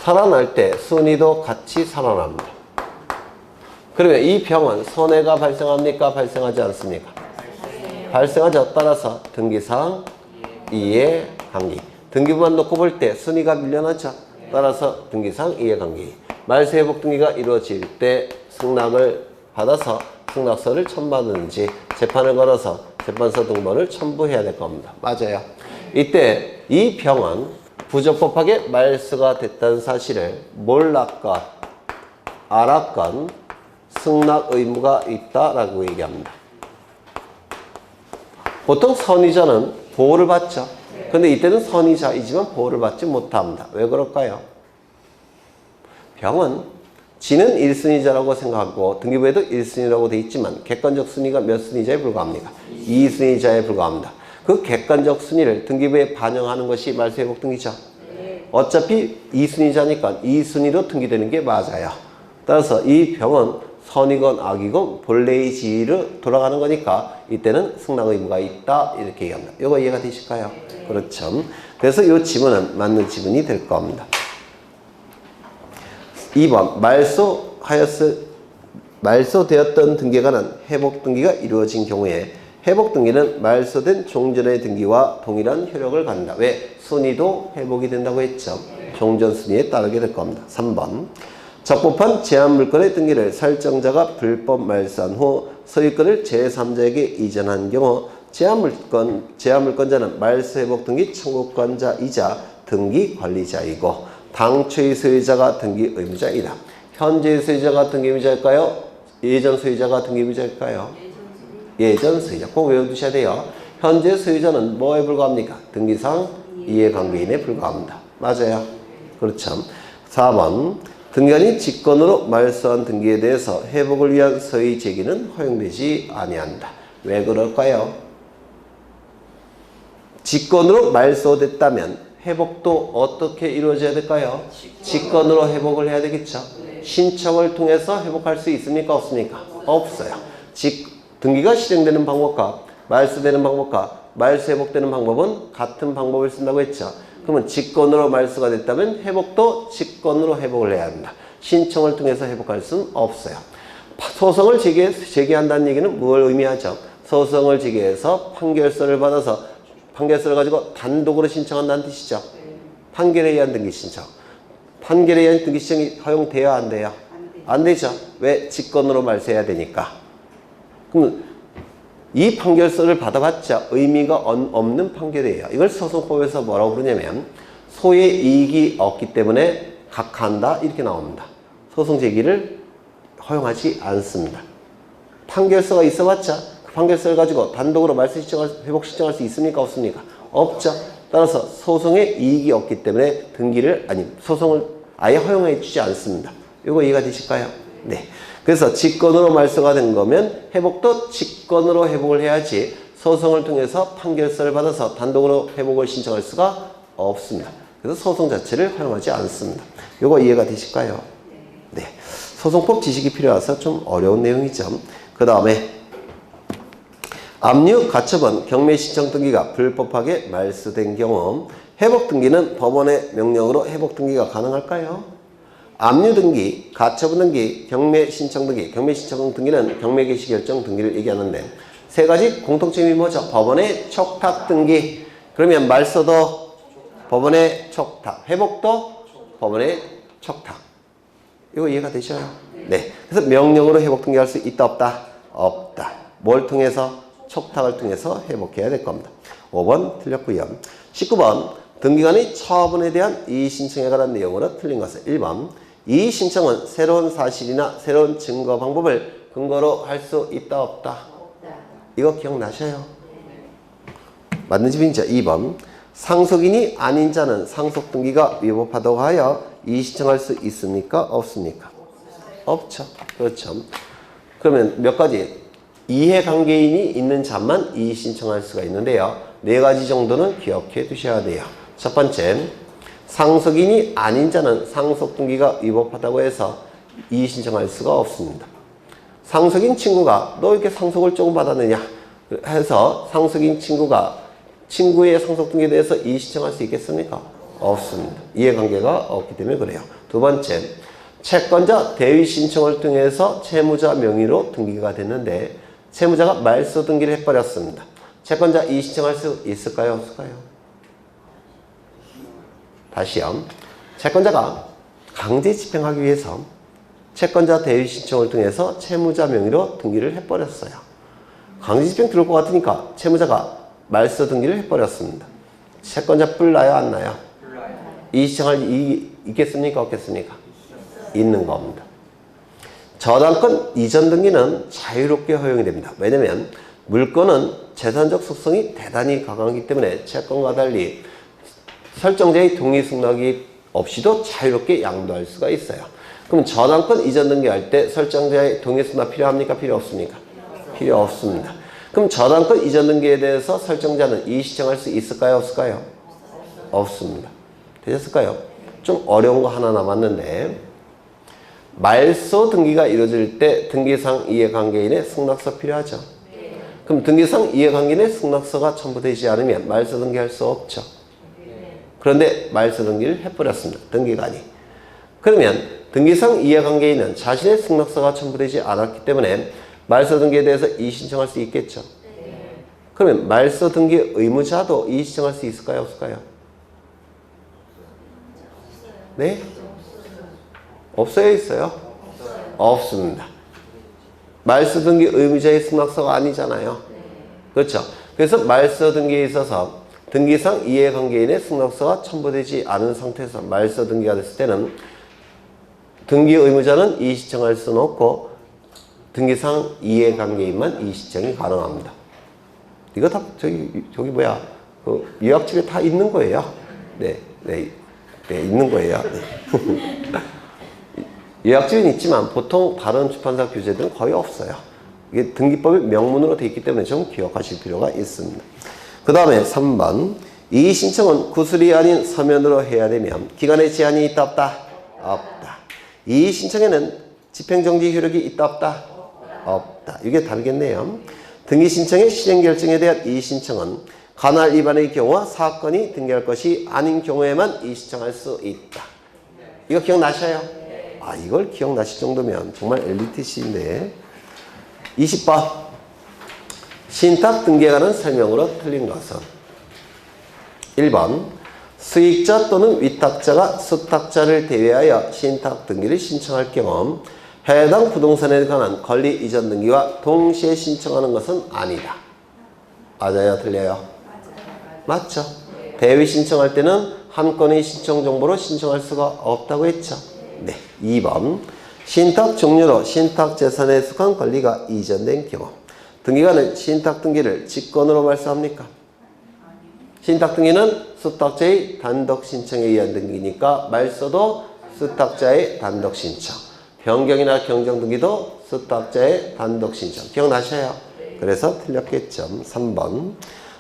S1: 살아날 때 순위도 같이 살아납니다. 그러면 이 병은 손해가 발생합니까? 발생하지 않습니까? 발생하죠. 따라서 등기상 이해관계. 등기부만 놓고 볼 때 순위가 밀려나죠. 따라서 등기상 이해관계. 말소 회복 등기가 이루어질 때 승낙을 받아서 승낙서를 첨부하든지 재판을 걸어서 재판서 등본을 첨부해야 될 겁니다. 맞아요. 이때 이 병은 부적법하게 말소가 됐다는 사실을 몰랐건 알았건 승낙 의무가 있다라고 얘기합니다. 보통 선의자는 보호를 받죠. 근데 이때는 선의자이지만 보호를 받지 못합니다. 왜 그럴까요? 병은 지는 1순위자라고 생각하고 등기부에도 1순위라고 되어 있지만 객관적 순위가 몇 순위자에 불과합니까? 2순위자에 불과합니다. 그 객관적 순위를 등기부에 반영하는 것이 말소회복 등기죠. 어차피 2순위자니까 2순위로 등기되는 게 맞아요. 따라서 이 병은 선이건 악이건 본래의 지위로 돌아가는 거니까 이때는 승낙 의무가 있다 이렇게 얘기합니다. 이거 이해가 되실까요? 그렇죠. 그래서 이 지문은 맞는 지문이 될 겁니다. 2번 말소되었던 등기에 관한 회복 등기가 이루어진 경우에 회복 등기는 말소된 종전의 등기와 동일한 효력을 갖는다. 왜? 순위도 회복이 된다고 했죠. 종전 순위에 따르게 될 겁니다. 3번 적법한 제한물건의 등기를 설정자가 불법 말소한 후 소유권을 제3자에게 이전한 경우 제한물건자는 말소회복 등기 청구권자이자 등기 관리자이고 당초의 소유자가 등기 의무자이다. 현재의 소유자가 등기 의무자일까요? 예전 소유자가 등기 의무자일까요? 예전 소유자. 꼭 외워두셔야 돼요. 현재 소유자는 뭐에 불과합니까? 등기상 이해관계인에 불과합니다. 맞아요. 그렇죠. 4번 등기관이 직권으로 말소한 등기에 대해서 회복을 위한 서의 제기는 허용되지 아니한다. 왜 그럴까요? 직권으로 말소됐다면 회복도 어떻게 이루어져야 될까요? 직권으로 회복을 해야 되겠죠. 신청을 통해서 회복할 수 있습니까? 없습니까? 없어요. 등기가 실행되는 방법과 말소되는 방법과 말소 회복되는 방법은 같은 방법을 쓴다고 했죠. 그러면 직권으로 말소가 됐다면 회복도 직권으로 회복을 해야 합니다. 신청을 통해서 회복할 수는 없어요. 소송을 제기한다는 얘기는 뭘 의미하죠? 소송을 제기해서 판결서를 받아서 판결서를 가지고 단독으로 신청한다는 뜻이죠. 판결에 의한 등기 신청. 판결에 의한 등기 신청이 허용돼야 안 돼요? 안 되죠. 왜? 직권으로 말소해야 되니까. 그럼 이 판결서를 받아봤자 의미가 없는 판결이에요. 이걸 소송법에서 뭐라고 부르냐면 소의 이익이 없기 때문에 각하한다 이렇게 나옵니다. 소송 제기를 허용하지 않습니다. 판결서가 있어봤자 그 판결서를 가지고 단독으로 말소 신청할, 회복 신청할 수 있습니까? 없습니까? 없죠. 따라서 소송에 이익이 없기 때문에 소송을 아예 허용해 주지 않습니다. 이거 이해가 되실까요? 네. 그래서 직권으로 말소가 된 거면 회복도 직권으로 회복을 해야지 소송을 통해서 판결서를 받아서 단독으로 회복을 신청할 수가 없습니다. 그래서 소송 자체를 허용하지 않습니다. 이거 이해가 되실까요? 네. 소송법 지식이 필요해서 좀 어려운 내용이죠. 그 다음에 압류 가처분 경매 신청 등기가 불법하게 말소된 경우 회복 등기는 법원의 명령으로 회복 등기가 가능할까요? 압류 등기, 가처분 등기, 경매 신청 등기. 경매 신청 등기는 경매 개시 결정 등기를 얘기하는데 세 가지 공통점이 뭐죠? 법원의 촉탁 등기. 그러면 말소도 법원의 촉탁, 회복도 법원의 촉탁. 이거 이해가 되셔요? 네. 그래서 명령으로 회복 등기할 수 있다 없다? 없다. 뭘 통해서? 촉탁을 통해서 회복해야 될 겁니다. 5번 틀렸고요. 19번 등기관의 처분에 대한 이의 신청에 관한 내용으로 틀린 것은 1번 이의 신청은 새로운 사실이나 새로운 증거 방법을 근거로 할 수 있다 없다? 없다. 이거 기억나셔요? 맞는 집인죠. 2번 상속인이 아닌 자는 상속등기가 위법하다고 하여 이의신청할 수 있습니까? 없습니까? 없죠. 그렇죠. 그러면 몇 가지? 이해관계인이 있는 자만 이의신청할 수가 있는데요. 네 가지 정도는 기억해 두셔야 돼요. 첫 번째, 상속인이 아닌 자는 상속등기가 위법하다고 해서 이의신청할 수가 없습니다. 상속인 친구가 너 이렇게 상속을 조금 받았느냐 해서 상속인 친구가 친구의 상속등기에 대해서 이의신청할 수 있겠습니까? 없습니다. 이해관계가 없기 때문에 그래요. 두 번째, 채권자 대위 신청을 통해서 채무자 명의로 등기가 됐는데 채무자가 말소 등기를 해버렸습니다. 채권자 이의신청할 수 있을까요? 없을까요? 다시요. 채권자가 강제 집행하기 위해서 채권자 대위 신청을 통해서 채무자 명의로 등기를 해버렸어요. 강제 집행 들어올 것 같으니까 채무자가 말소 등기를 해버렸습니다. 채권자 뿔 나요? 안 나요? 이의신청할 이익이 있겠습니까? 없겠습니까? 있는 겁니다. 저당권 이전 등기는 자유롭게 허용이 됩니다. 왜냐하면 물권은 재산적 속성이 대단히 강하기 때문에 채권과 달리 설정자의 동의 승낙이 없이도 자유롭게 양도할 수가 있어요. 그럼 저당권 이전 등기할 때 설정자의 동의 승낙 필요합니까? 필요 없습니까? 필요 없습니다. 그럼 저당권 이전 등기에 대해서 설정자는 이의신청할 수 있을까요? 없을까요? 없습니다. 되셨을까요? 좀 어려운 거 하나 남았는데 말소 등기가 이루어질 때 등기상 이해관계인의 승낙서 필요하죠? 그럼 등기상 이해관계인의 승낙서가 첨부되지 않으면 말소 등기할 수 없죠? 그런데 말소 등기를 해버렸습니다. 등기관이. 그러면 등기상 이해관계인은 자신의 승낙서가 첨부되지 않았기 때문에 말소 등기에 대해서 이의신청할 수 있겠죠? 그러면 말소 등기 의무자도 이의신청할 수 있을까요? 없을까요? 네? 없어요? 있어요? 없습니다. 말소 등기 의무자의 승낙서가 아니잖아요. 그렇죠? 그래서 말소 등기에 있어서 등기상 이해관계인의 승낙서가 첨부되지 않은 상태에서 말소 등기가 됐을 때는 등기 의무자는 이의신청할 수는 없고 등기상 이해관계인만 이의신청이 가능합니다. 이거 다 저기 뭐야 그 요약집에 다 있는 거예요. 네, 있는 거예요. 요약집은 있지만 보통 다른 출판사 규제들은 거의 없어요. 이게 등기법이 명문으로 되어 있기 때문에 좀 기억하실 필요가 있습니다. 그 다음에 3번 이의신청은 구술이 아닌 서면으로 해야 되면 기간의 제한이 있다 없다? 없다. 이의신청에는 집행정지 효력이 있다 없다? 없다. 이게 답이겠네요. 등기신청의 실행결정에 대한 이의신청은 관할 위반의 경우와 사건이 등기할 것이 아닌 경우에만 이의신청할 수 있다. 이거 기억나셔요? 아, 이걸 기억나실 정도면 정말 엘리트시인데. 20번 신탁 등기에 관한 설명으로 틀린 것은 1번 수익자 또는 위탁자가 수탁자를 대위하여 신탁 등기를 신청할 경우 해당 부동산에 관한 권리 이전 등기와 동시에 신청하는 것은 아니다. 맞아요? 틀려요? 맞죠? 대위 신청할 때는 한 건의 신청 정보로 신청할 수가 없다고 했죠. 네. 2번 신탁 종료로 신탁 재산에 속한 권리가 이전된 경우 등기관은 신탁 등기를 직권으로 말소합니까? 신탁 등기는 수탁자의 단독 신청에 의한 등기니까 말소도 수탁자의 단독 신청. 변경이나 경정 등기도 수탁자의 단독 신청. 기억나셔요? 그래서 틀렸겠죠. 3번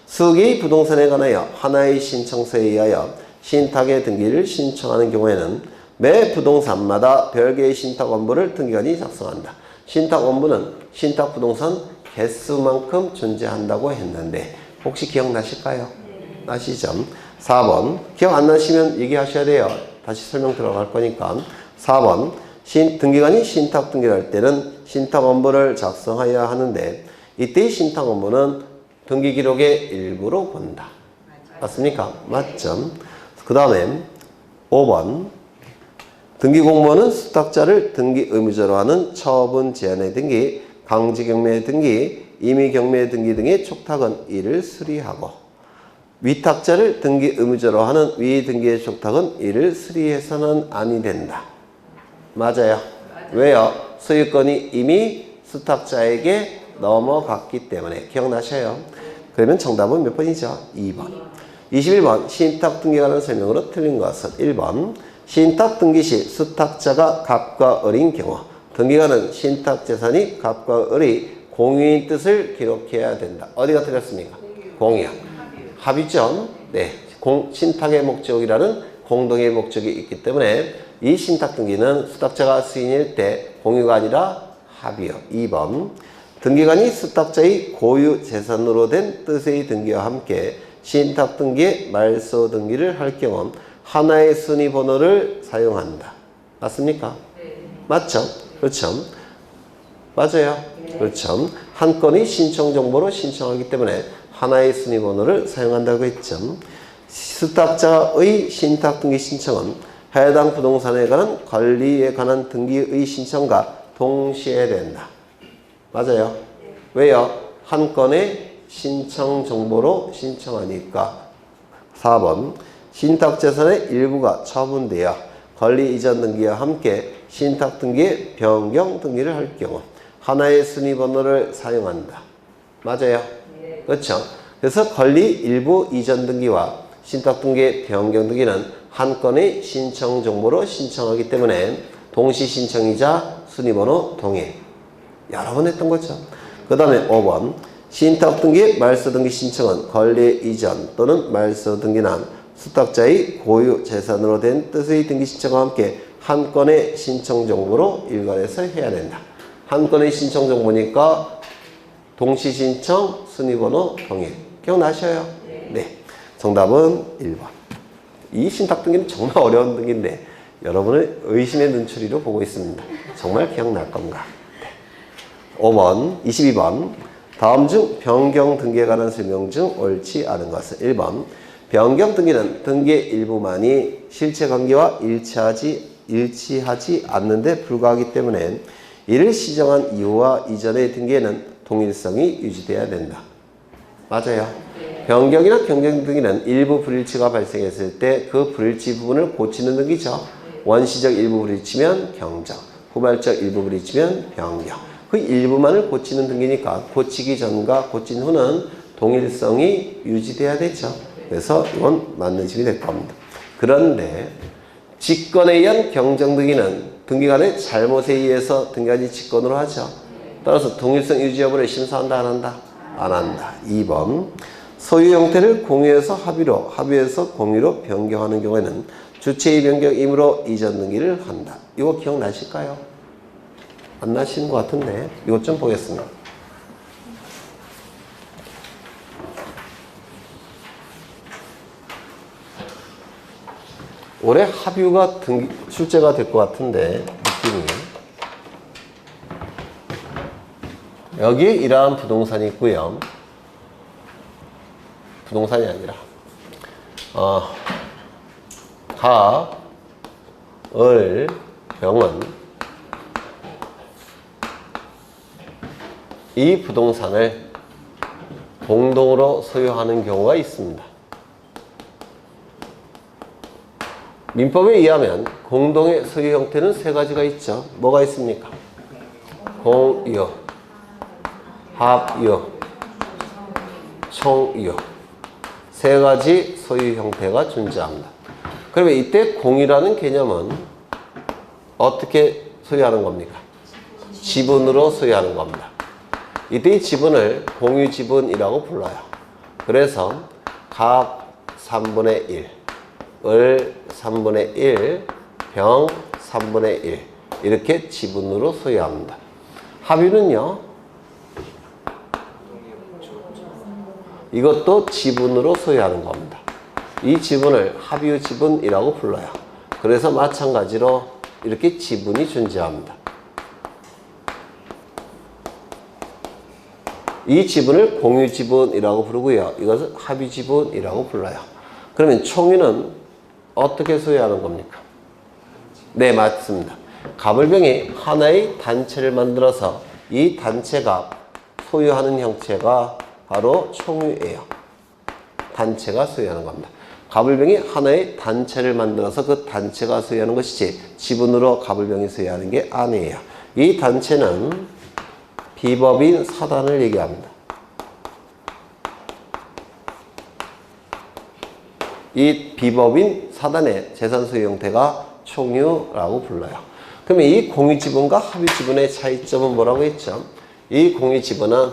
S1: 수개의 부동산에 관하여 하나의 신청서에 의하여 신탁의 등기를 신청하는 경우에는 매 부동산마다 별개의 신탁 원부를 등기관이 작성한다. 신탁 원부는 신탁 부동산 개수만큼 존재한다고 했는데 혹시 기억나실까요? 나시죠? 4번 기억 안 나시면 얘기하셔야 돼요. 다시 설명 들어갈 거니까. 4번 등기관이 신탁 등기를 할 때는 신탁 원부를 작성하여야 하는데 이때의 신탁 원부는 등기 기록의 일부로 본다. 맞습니까? 맞죠? 그 다음에 5번 등기공무원은 수탁자를 등기 의무자로 하는 처분 제한의 등기, 강제경매 등기, 임의경매 등기 등의 촉탁은 이를 수리하고 위탁자를 등기 의무자로 하는 위등기의 촉탁은 이를 수리해서는 아니 된다. 맞아요. 왜요? 소유권이 이미 수탁자에게 넘어갔기 때문에. 기억나셔요? 그러면 정답은 몇 번이죠? 2번. 21번 신탁 등기에 관한 설명으로 틀린 것은 1번 신탁 등기 시 수탁자가 갑과 을인 경우 등기관은 신탁 재산이 갑과 을이 공유인 뜻을 기록해야 된다. 어디가 틀렸습니까? 공유요. 합의죠. 네. 신탁의 목적이라는 공동의 목적이 있기 때문에 이 신탁 등기는 수탁자가 수인일 때 공유가 아니라 합의요. 2번 등기관이 수탁자의 고유 재산으로 된 뜻의 등기와 함께 신탁 등기에 말소 등기를 할 경우 하나의 순위 번호를 사용한다. 맞습니까? 맞죠? 그렇죠? 맞아요. 그렇죠. 한 건의 신청 정보로 신청하기 때문에 하나의 순위 번호를 사용한다고 했죠. 수탁자의 신탁 등기 신청은 해당 부동산에 관한 관리에 관한 등기의 신청과 동시에 된다. 맞아요. 왜요? 한 건의 신청 정보로 신청하니까. 4번 신탁 재산의 일부가 처분되어 권리 이전 등기와 함께 신탁 등기에 변경 등기를 할 경우 하나의 순위 번호를 사용한다. 맞아요. 그렇죠. 그래서 권리 일부 이전 등기와 신탁 등기의 변경 등기는 한 건의 신청 정보로 신청하기 때문에 동시 신청이자 순위 번호 동일. 여러 번 했던 거죠. 그 다음에 5번 신탁 등기 말소 등기 신청은 권리 이전 또는 말소 등기는 수탁자의 고유 재산으로 된 뜻의 등기 신청과 함께 한 건의 신청 정보로 일관해서 해야 된다. 한 건의 신청 정보니까 동시 신청, 순위 번호 동일. 기억나셔요? 네. 정답은 1번. 이 신탁 등기는 정말 어려운 등기인데 여러분은 의심의 눈초리로 보고 있습니다. 정말 기억날 건가? 네. 5번, 22번. 다음 중 변경 등기에 관한 설명 중 옳지 않은 것은 1번. 변경 등기는 등기의 일부만이 실체 관계와 일치하지 않는데 불과하기 때문에 이를 시정한 이후와 이전의 등기에는 동일성이 유지돼야 된다. 맞아요. 변경이나 변경 등기는 일부 불일치가 발생했을 때 그 불일치 부분을 고치는 등기죠. 원시적 일부 불일치면 경정, 후발적 일부 불일치면 변경. 그 일부만을 고치는 등기니까 고치기 전과 고친 후는 동일성이 유지돼야 되죠. 그래서 이건 맞는 식이 될 겁니다. 그런데 직권에 의한 경정 등기는 등기관의 잘못에 의해서 등기관이 직권으로 하죠. 따라서 동일성 유지 여부를 심사한다, 안 한다? 안 한다. 2번 소유 형태를 공유해서 합의해서 공유로 변경하는 경우에는 주체의 변경이므로 이전 등기를 한다. 이거 기억나실까요? 안 나시는 것 같은데 이것 좀 보겠습니다. 올해 합의가 출제가 될 것 같은데 느낌이 여기에 이러한 부동산이 있고요. 부동산이 아니라 가, 을, 병은 이 부동산을 공동으로 소유하는 경우가 있습니다. 민법에 의하면 공동의 소유 형태는 세 가지가 있죠. 뭐가 있습니까? 공유, 합유, 총유. 세 가지 소유 형태가 존재합니다. 그러면 이때 공유라는 개념은 어떻게 소유하는 겁니까? 지분으로 소유하는 겁니다. 이때 이 지분을 공유 지분이라고 불러요. 그래서 갑 3분의 1, 을 3분의 1, 병 3분의 1 이렇게 지분으로 소유합니다. 합유는요. 이것도 지분으로 소유하는 겁니다. 이 지분을 합유 지분이라고 불러요. 그래서 마찬가지로 이렇게 지분이 존재합니다. 이 지분을 공유 지분이라고 부르고요. 이것을 합유 지분이라고 불러요. 그러면 총유는 어떻게 소유하는 겁니까? 네, 맞습니다. 갑을병이 하나의 단체를 만들어서 이 단체가 소유하는 형체가 바로 총유예요. 단체가 소유하는 겁니다. 갑을병이 하나의 단체를 만들어서 그 단체가 소유하는 것이지 지분으로 갑을병이 소유하는 게 아니에요. 이 단체는 비법인 사단을 얘기합니다. 이 비법인 사단의 재산 소유 형태가 총유라고 불러요. 그러면 이 공유 지분과 합의 지분의 차이점은 뭐라고 했죠? 이 공유 지분은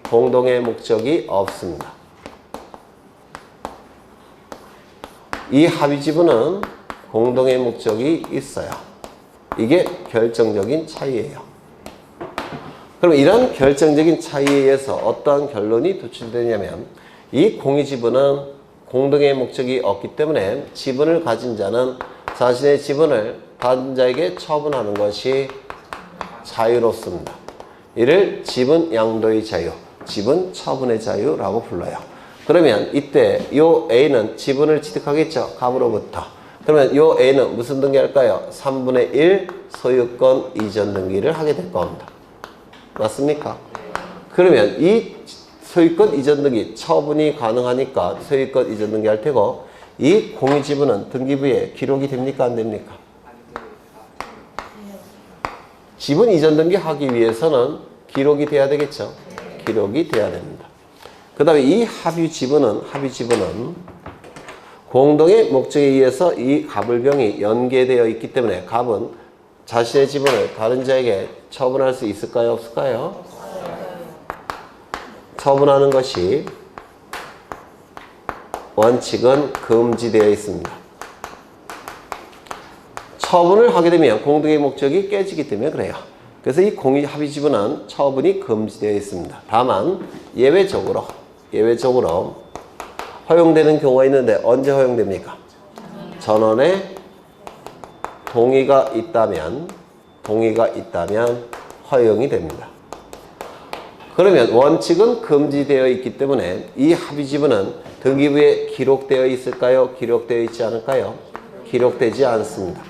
S1: 공동의 목적이 없습니다. 이 합의 지분은 공동의 목적이 있어요. 이게 결정적인 차이예요. 그럼 이런 결정적인 차이에 의해서 어떠한 결론이 도출되냐면 이 공유 지분은 공동의 목적이 없기 때문에 지분을 가진 자는 자신의 지분을 다른 자에게 처분하는 것이 자유롭습니다. 이를 지분 양도의 자유, 지분 처분의 자유라고 불러요. 그러면 이때 요 A는 지분을 취득하겠죠. 갑으로부터. 그러면 요 A는 무슨 등기할까요? 3분의 1 소유권 이전 등기를 하게 될 겁니다. 맞습니까? 그러면 이 소유권 이전 등기 처분이 가능하니까 소유권 이전 등기 할 테고 이 공유 지분은 등기부에 기록이 됩니까? 안 됩니까? 지분 이전 등기 하기 위해서는 기록이 돼야 되겠죠? 기록이 돼야 됩니다. 그 다음에 이 합의 지분은 공동의 목적에 의해서 이 갑을병이 연계되어 있기 때문에 갑은 자신의 지분을 다른 자에게 처분할 수 있을까요? 없을까요? 처분하는 것이 원칙은 금지되어 있습니다. 처분을 하게 되면 공동의 목적이 깨지기 때문에 그래요. 그래서 이 공유 합의 지분은 처분이 금지되어 있습니다. 다만 예외적으로 허용되는 경우가 있는데 언제 허용됩니까? 전원의 동의가 있다면 허용이 됩니다. 그러면 원칙은 금지되어 있기 때문에 이 합의 지분은 등기부에 기록되어 있을까요? 기록되어 있지 않을까요? 기록되지 않습니다.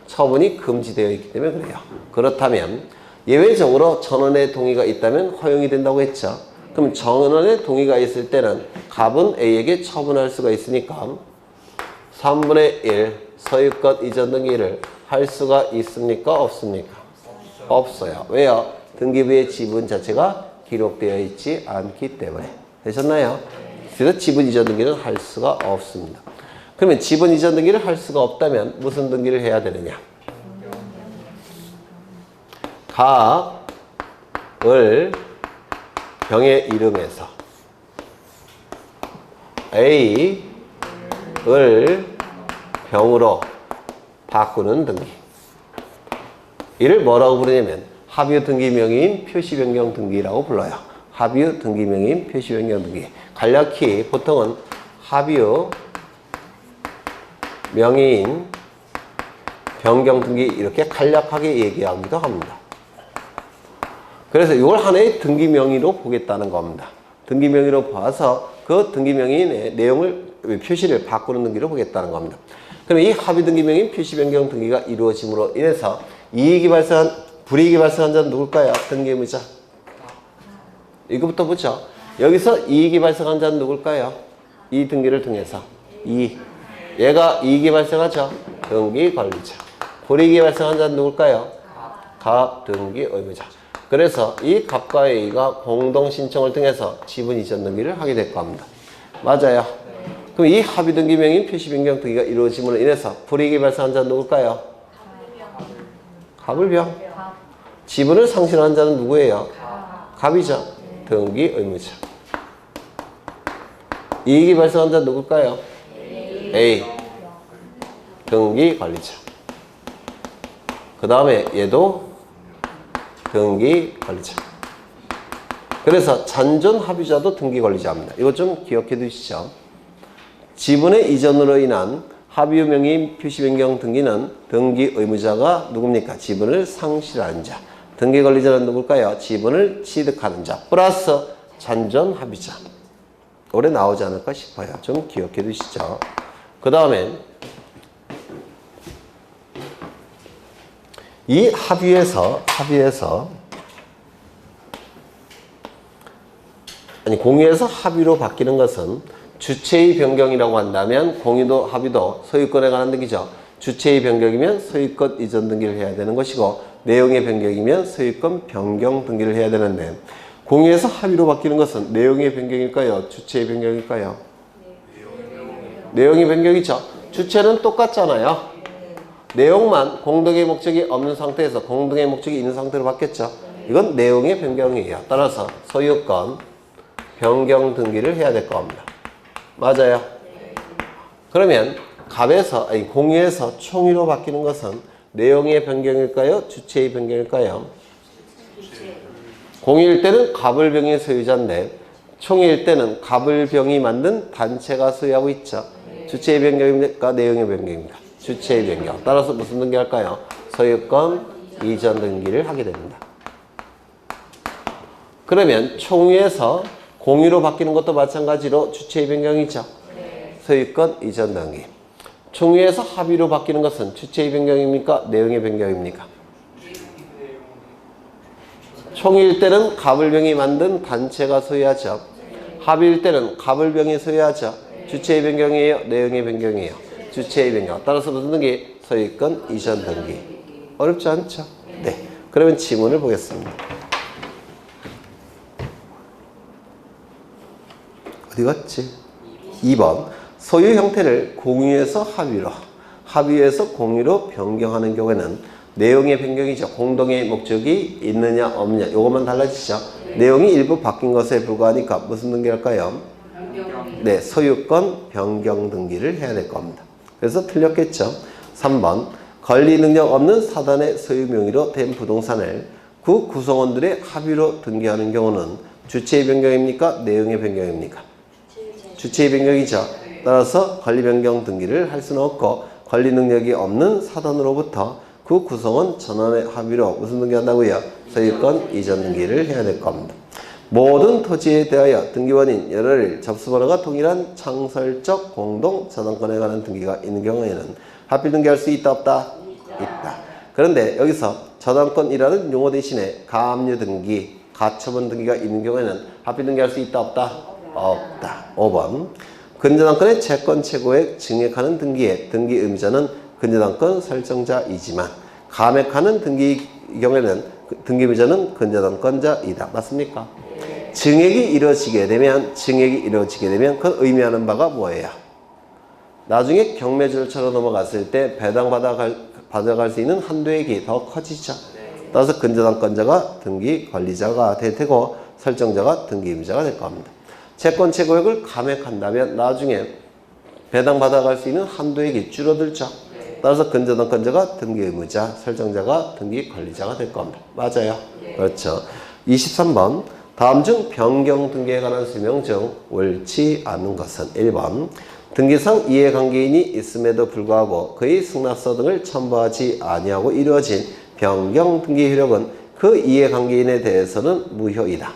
S1: 처분이 금지되어 있기 때문에 그래요. 그렇다면 예외적으로 전원의 동의가 있다면 허용이 된다고 했죠. 그럼 전원의 동의가 있을 때는 갑은 A에게 처분할 수가 있으니까 3분의 1 소유권 이전 등기를 할 수가 있습니까? 없습니까? 없어요. 왜요? 등기부의 지분 자체가 기록되어 있지 않기 때문에. 되셨나요? 그래서 지분 이전 등기는 할 수가 없습니다. 그러면 지분 이전 등기를 할 수가 없다면 무슨 등기를 해야 되느냐? 갑을 병의 이름에서 A을 병으로 바꾸는 등기. 이를 뭐라고 부르냐면 합의 등기 명의인 표시 변경 등기라고 불러요. 합의 등기 명의인 표시 변경 등기. 간략히 보통은 합의 명의인 변경 등기 이렇게 간략하게 얘기하기도 합니다. 그래서 이걸 하나의 등기 명의로 보겠다는 겁니다. 등기 명의로 봐서 그 등기 명의인의 내용을 표시를 바꾸는 등기로 보겠다는 겁니다. 그럼 이 합의 등기 명의인 표시 변경 등기가 이루어짐으로 인해서 불이익이 발생한 자는 누굴까요? 등기 의무자. 이거부터 보죠. 여기서 이익이 발생한 자는 누굴까요? 이 등기를 통해서. 얘가 이익이 발생하죠. 등기 관리자. 불이익이 발생한 자는 누굴까요? 갑 등기 의무자. 그래서 이 갑과 A가 공동 신청을 통해서 지분 이전 등기를 하게 될 겁니다. 맞아요. 그럼 이 합의 등기 명의인 표시 변경 등기가 이루어짐으로 인해서 불이익이 발생한 자는 누굴까요? 갑을병. 지분을 상실한 자는 누구예요? 갑이죠. 등기 의무자. 이익이 발생한 자는 누굴까요? A. 등기 관리자. 그 다음에 얘도 등기 관리자. 그래서 잔존 합의자도 등기 관리자입니다. 이거 좀 기억해 두시죠. 지분의 이전으로 인한 합의 명의 표시 변경 등기는 등기 의무자가 누굽니까? 지분을 상실하는 자. 등기 관리자는 누굴까요? 지분을 취득하는 자. 플러스 잔존 합의자. 올해 나오지 않을까 싶어요. 좀 기억해 두시죠. 그 다음에 이 합의에서 공유에서 합의로 바뀌는 것은 주체의 변경이라고 한다면 공유도 합의도 소유권에 관한 등기죠. 주체의 변경이면 소유권 이전 등기를 해야 되는 것이고 내용의 변경이면 소유권 변경 등기를 해야 되는데 공유에서 합의로 바뀌는 것은 내용의 변경일까요? 주체의 변경일까요? 내용이 변경이죠. 주체는 똑같잖아요. 내용만 공동의 목적이 없는 상태에서 공동의 목적이 있는 상태로 바뀌었죠. 이건 내용의 변경이에요. 따라서 소유권 변경 등기를 해야 될 겁니다. 맞아요. 그러면 갑에서 아니 공유에서 총유로 바뀌는 것은 내용의 변경일까요? 주체의 변경일까요? 공유일 때는 갑을병의 소유자인데 총유일 때는 갑을병이 만든 단체가 소유하고 있죠. 주체의 변경입니까? 내용의 변경입니까? 주체의 변경. 따라서 무슨 등기할까요? 소유권 이전 등기를 하게 됩니다. 그러면 총유에서 공유로 바뀌는 것도 마찬가지로 주체의 변경이죠. 소유권 이전 등기. 총유에서 합의로 바뀌는 것은 주체의 변경입니까? 내용의 변경입니까? 총유일 때는 갑을병이 만든 단체가 소유하죠. 합의일 때는 갑을병이 소유하죠. 주체의 변경이에요? 내용의 변경이에요? 주체의 변경. 따라서 무슨 등기? 소유권 이전 등기. 어렵지 않죠? 네. 그러면 지문을 보겠습니다. 어디 갔지? 2번. 소유 형태를 공유에서 합의로, 합의에서 공유로 변경하는 경우에는 내용의 변경이죠. 공동의 목적이 있느냐 없느냐 이것만 달라지죠. 내용이 일부 바뀐 것에 불과하니까 무슨 등기할까요? 네, 소유권 변경 등기를 해야 될 겁니다. 그래서 틀렸겠죠. 3번. 권리 능력 없는 사단의 소유 명의로 된 부동산을 그 구성원들의 합의로 등기하는 경우는 주체의 변경입니까? 내용의 변경입니까? 주체의 변경이죠. 따라서 권리 변경 등기를 할 수는 없고 권리 능력이 없는 사단으로부터 그 구성원 전원의 합의로 무슨 등기한다고요? 소유권 이전 등기를 해야 될 겁니다. 모든 토지에 대하여 등기원인 열흘 접수번호가 동일한 창설적 공동 저당권에 관한 등기가 있는 경우에는 합의 등기할 수 있다 없다? 있다. 그런데 여기서 저당권이라는 용어 대신에 가압류 등기, 가처분 등기가 있는 경우에는 합의 등기할 수 있다 없다? 없다. 5번. 근저당권의 채권 최고액 증액하는 등기의 등기 의무자는 근저당권 설정자이지만 감액하는 등기 경우에는 등기 의무자는 근저당권자이다. 맞습니까? 증액이 이루어지게 되면 그건 의미하는 바가 뭐예요? 나중에 경매 절차로 넘어갔을 때 배당 받아갈 수 있는 한도액이 더 커지죠. 따라서 근저당권자가 등기 관리자가 될 테고 설정자가 등기 의무자가 될 겁니다. 채권 최고액을 감액한다면 나중에 배당 받아갈 수 있는 한도액이 줄어들죠. 따라서 근저당권자가 등기 의무자, 설정자가 등기 관리자가 될 겁니다. 맞아요? 그렇죠. 23번. 다음 중 변경 등기에 관한 설명 중 옳지 않은 것은 1번. 등기상 이해관계인이 있음에도 불구하고 그의 승낙서 등을 첨부하지 아니하고 이루어진 변경 등기 효력은 그 이해관계인에 대해서는 무효이다.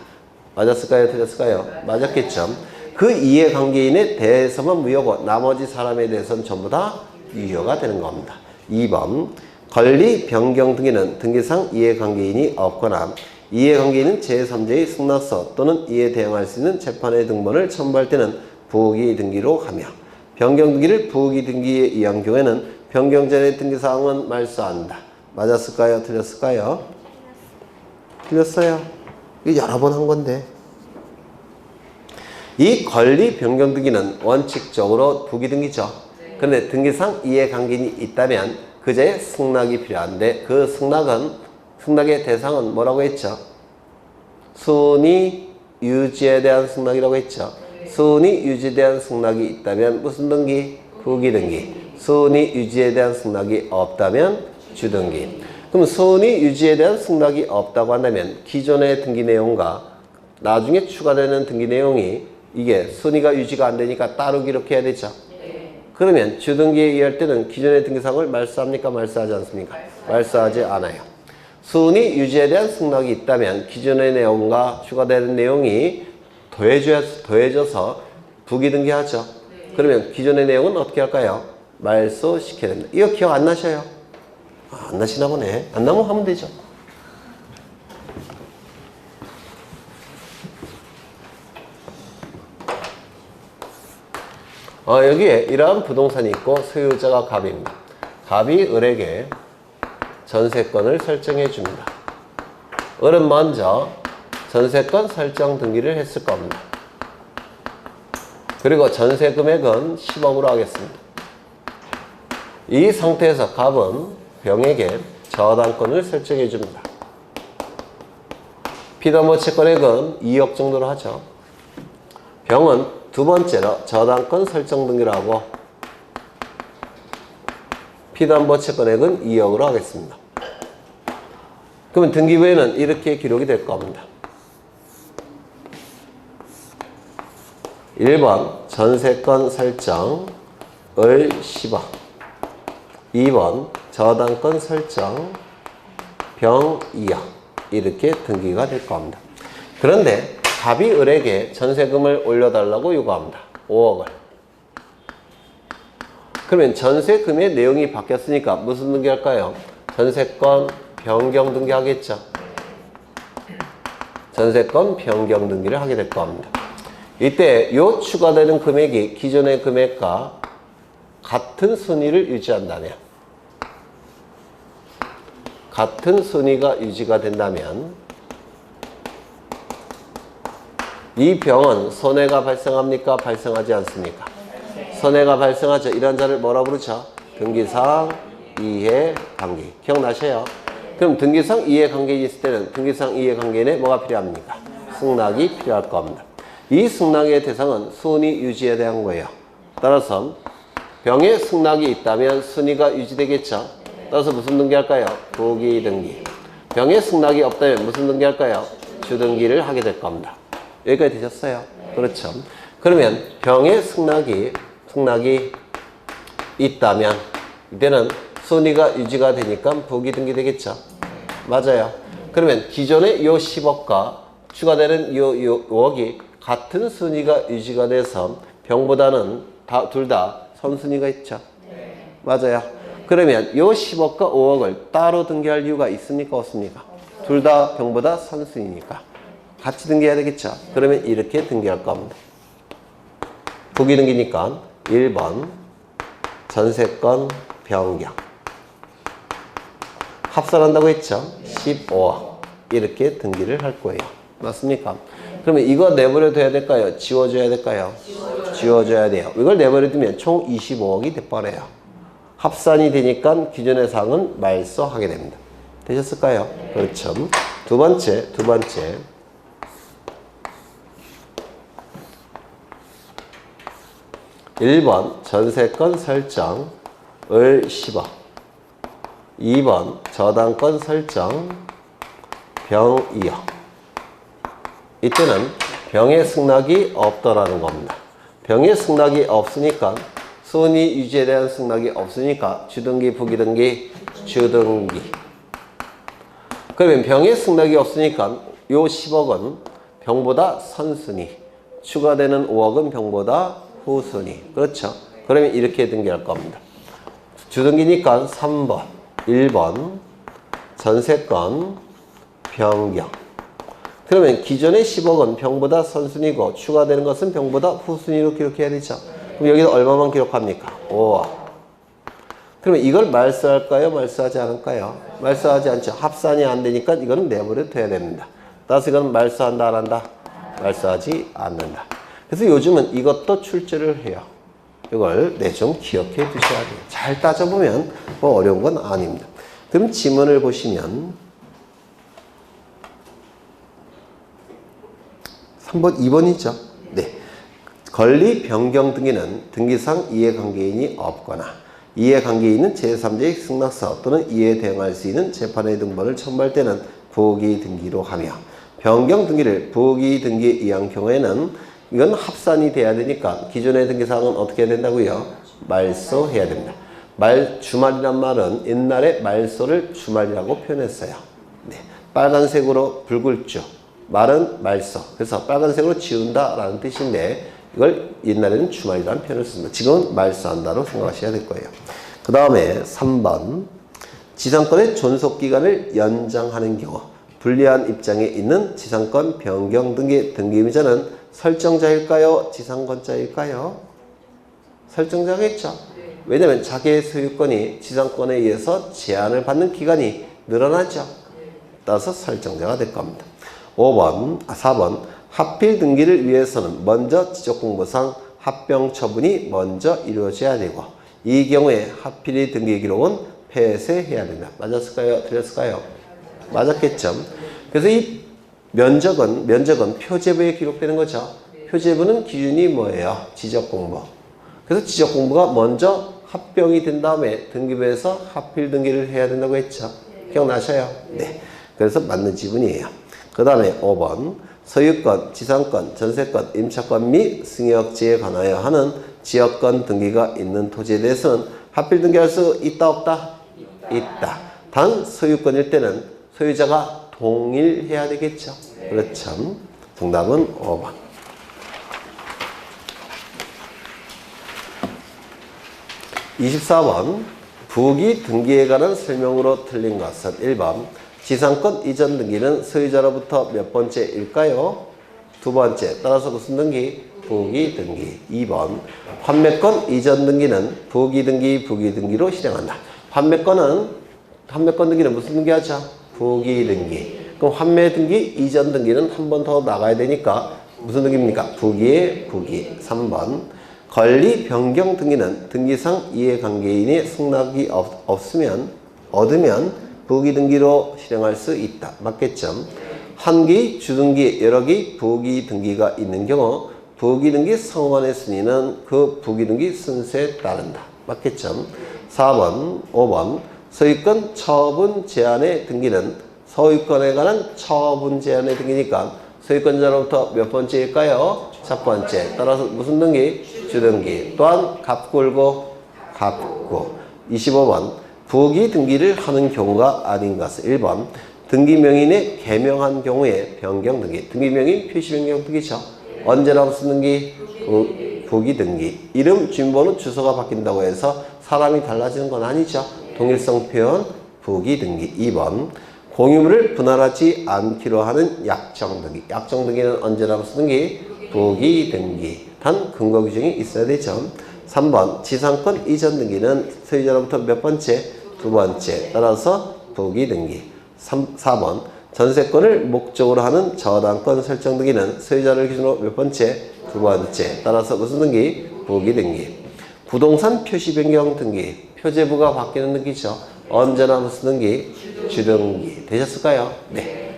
S1: 맞았을까요? 틀렸을까요? 맞았겠죠. 그 이해관계인에 대해서만 무효고 나머지 사람에 대해서는 전부 다 유효가 되는 겁니다. 2번. 권리 변경 등기는 등기상 이해관계인이 없거나 이해관계인은 제3자의 승낙서 또는 이에 대응할 수 있는 재판의 등본을 첨부할 때는 부기 등기로 하며 변경 등기를 부기 등기에 의한 경우에는 변경 전의 등기사항은 말소한다. 맞았을까요? 틀렸을까요? 틀렸어요. 이거 여러 번 한 건데. 이 권리 변경 등기는 원칙적으로 부기 등기죠. 그런데 등기상 이해관계인이 있다면 그자의 승낙이 필요한데 그 승낙의 대상은 뭐라고 했죠? 순위 유지에 대한 승낙이라고 했죠. 순위 유지에 대한 승낙이 있다면 무슨 등기? 부기 등기. 순위 유지에 대한 승낙이 없다면 주등기. 그럼 순위 유지에 대한 승낙이 없다고 한다면 기존의 등기 내용과 나중에 추가되는 등기 내용이 이게 순위가 유지가 안 되니까 따로 기록해야 되죠. 그러면 주등기에 의할 때는 기존의 등기사항을 말소합니까? 말소하지 않습니까? 말소하지 않아요. 순위 유지에 대한 승낙이 있다면 기존의 내용과 추가되는 내용이 더해져서 부기 등기하죠. 그러면 기존의 내용은 어떻게 할까요? 말소시켜야 됩니다. 이거 기억 안 나셔요? 안 나시나 보네. 안 나면 하면 되죠. 여기에 이러한 부동산이 있고 소유자가 갑입니다. 갑이 을에게 전세권을 설정해 줍니다. 을은 먼저 전세권 설정 등기를 했을 겁니다. 그리고 전세 금액은 10억으로 하겠습니다. 이 상태에서 갑은 병에게 저당권을 설정해 줍니다. 피담보 채권액은 2억 정도로 하죠. 병은 두 번째로 저당권 설정 등기를 하고 피담보 채권액은 2억으로 하겠습니다. 그러면 등기부에는 이렇게 기록이 될 겁니다. 1번 전세권 설정 을 10억, 2번 저당권 설정 병 2억 이렇게 등기가 될 겁니다. 그런데 갑이 을에게 전세금을 올려달라고 요구합니다. 5억을. 그러면 전세금의 내용이 바뀌었으니까 무슨 등기할까요? 전세권 변경 등기하겠죠. 전세권 변경 등기를 하게 될 겁니다. 이때 요 추가되는 금액이 기존의 금액과 같은 순위를 유지한다면, 같은 순위가 유지가 된다면 이 병은 손해가 발생합니까? 발생하지 않습니까? 손해가 발생하죠. 이런 자를 뭐라 부르죠? 등기상 이해관계. 기억나셔요? 그럼 등기상 이해관계인이 있을 때는 등기상 이해관계인에 뭐가 필요합니까? 승낙이 필요할 겁니다. 이 승낙의 대상은 순위 유지에 대한 거예요. 따라서 병에 승낙이 있다면 순위가 유지되겠죠. 따라서 무슨 등기할까요? 부기 등기. 병에 승낙이 없다면 무슨 등기할까요? 주등기를 하게 될 겁니다. 여기까지 되셨어요? 그렇죠. 그러면 병에 승낙이 있다면 이때는 순위가 유지가 되니까 부기 등기 되겠죠. 맞아요. 그러면 기존의 요 10억과 추가되는 요 5억이 같은 순위가 유지가 돼서 병보다는 둘 다 선순위가 있죠. 맞아요. 그러면 요 10억과 5억을 따로 등기할 이유가 있습니까? 없습니까? 둘 다 병보다 선순위니까 같이 등기해야 되겠죠. 그러면 이렇게 등기할 겁니다. 부기 등기니까 1번 전세권 변경 합산한다고 했죠. 15억 이렇게 등기를 할 거예요. 맞습니까? 그러면 이거 내버려 둬야 될까요? 지워줘야 될까요? 지워줘야 돼요. 이걸 내버려 두면 총 25억이 돼버려요. 합산이 되니까 기존의 사항은 말소하게 됩니다. 되셨을까요? 그렇죠. 두 번째 1번 전세권 설정 을 10억, 2번 저당권 설정 병 2억. 이때는 병의 승낙이 없더라는 겁니다. 병의 승낙이 없으니까 순위 유지에 대한 승낙이 없으니까 주등기, 부기등기, 주등기. 그러면 병의 승낙이 없으니까 요 10억은 병보다 선순위, 추가되는 5억은 병보다 후순위. 그렇죠? 그러면 이렇게 등기할 겁니다. 주등기니까 3번, 1번 전세권 변경. 그러면 기존의 10억은 병보다 선순위고 추가되는 것은 병보다 후순위로 기록해야 되죠. 그럼 여기서 얼마만 기록합니까? 5억. 그러면 이걸 말소할까요? 말소하지 않을까요? 말소하지 않죠. 합산이 안 되니까 이거는 내버려 둬야 됩니다. 따라서 이건 말소한다 안 한다? 말소하지 않는다. 그래서 요즘은 이것도 출제를 해요. 이걸 좀 기억해 두셔야 돼요. 잘 따져보면 뭐 어려운 건 아닙니다. 그럼 지문을 보시면 3번, 2번이죠. 네. 권리 변경 등기는 등기상 이해관계인이 없거나 이해관계인은 제3자의 승낙서 또는 이에 대응할 수 있는 재판의 등본을 첨부할 때는 부기 등기로 하며 변경 등기를 부기 등기에 의한 경우에는 이건 합산이 돼야 되니까 기존의 등기사항은 어떻게 해야 된다고요? 말소해야 됩니다. 주말이란 말은 옛날에 말소를 주말이라고 표현했어요. 네. 빨간색으로 붉을 주, 말은 말소. 그래서 빨간색으로 지운다라는 뜻인데 이걸 옛날에는 주말이라는 표현을 씁니다. 지금은 말소한다로 생각하셔야 될 거예요. 그 다음에 3번 지상권의 존속기간을 연장하는 경우 불리한 입장에 있는 지상권 변경 등기 등기의무자는 설정자일까요? 지상권자일까요? 설정자겠죠. 왜냐하면 자기의 소유권이 지상권에 의해서 제한을 받는 기간이 늘어나죠. 따라서 설정자가 될 겁니다. 4번 하필 등기를 위해서는 먼저 지적공보상 합병 처분이 먼저 이루어져야 되고 이 경우에 하필이 등기 기록은 폐쇄해야 된다. 맞았을까요? 틀렸을까요? 맞았겠죠. 그래서 이 면적은 표제부에 기록되는 거죠. 표제부는 기준이 뭐예요? 지적공부. 그래서 지적공부가 먼저 합병이 된 다음에 등기부에서 하필 등기를 해야 된다고 했죠. 기억나셔요? 네. 그래서 맞는 지분이에요. 그 다음에 5번 소유권, 지상권, 전세권, 임차권 및 승역지에 관하여 하는 지역권 등기가 있는 토지에 대해서는 하필 등기할 수 있다 없다? 있다. 단 소유권일 때는 소유자가 동일해야 되겠죠. 그렇죠. 정답은 5번. 24번 부기 등기에 관한 설명으로 틀린 것은 1번 지상권 이전 등기는 소유자로부터 몇 번째일까요? 두 번째. 따라서 무슨 등기? 부기 등기. 2번 판매권 이전 등기는 부기 등기로 실행한다. 판매권 등기는 무슨 등기하죠? 부기 등기. 그럼 환매 등기 이전 등기는 한 번 더 나가야 되니까 무슨 등기입니까? 부기의 부기. 3번 권리 변경 등기는 등기상 이해관계인의 승낙이 얻으면 부기 등기로 실행할 수 있다. 맞겠죠? 한 개의 주등기, 여러 개의 부기 등기가 있는 경우 부기 등기 성원의 순위는 그 부기 등기 순서에 따른다. 맞겠죠? 4번, 5번 소유권 처분 제한의 등기는 소유권에 관한 처분 제한의 등기니까 소유권자로부터 몇 번째일까요? 첫 번째. 따라서 무슨 등기? 주등기. 또한 갑굴고 갑구. 25번 부기 등기를 하는 경우가 아닌 것은 1번 등기명인의 개명한 경우에 변경 등기. 등기명인 표시 변경 등기죠. 언제나 무슨 등기? 부기 등기. 이름, 주민번호, 주소가 바뀐다고 해서 사람이 달라지는 건 아니죠. 동일성 표현 부기 등기. 2번 공유물을 분할하지 않기로 하는 약정 등기. 약정 등기는 언제나 무슨 등기? 부기 등기. 단 근거 규정이 있어야 되죠. 3번 지상권 이전 등기는 소유자로부터 몇 번째? 두 번째. 따라서 부기 등기. 4번 전세권을 목적으로 하는 저당권 설정 등기는 소유자를 기준으로 몇 번째? 두 번째. 따라서 무슨 등기? 부기 등기. 부동산 표시 변경 등기. 표제부가 바뀌는 등기죠. 언제나 무슨 등기? 주등기. 되셨을까요? 네.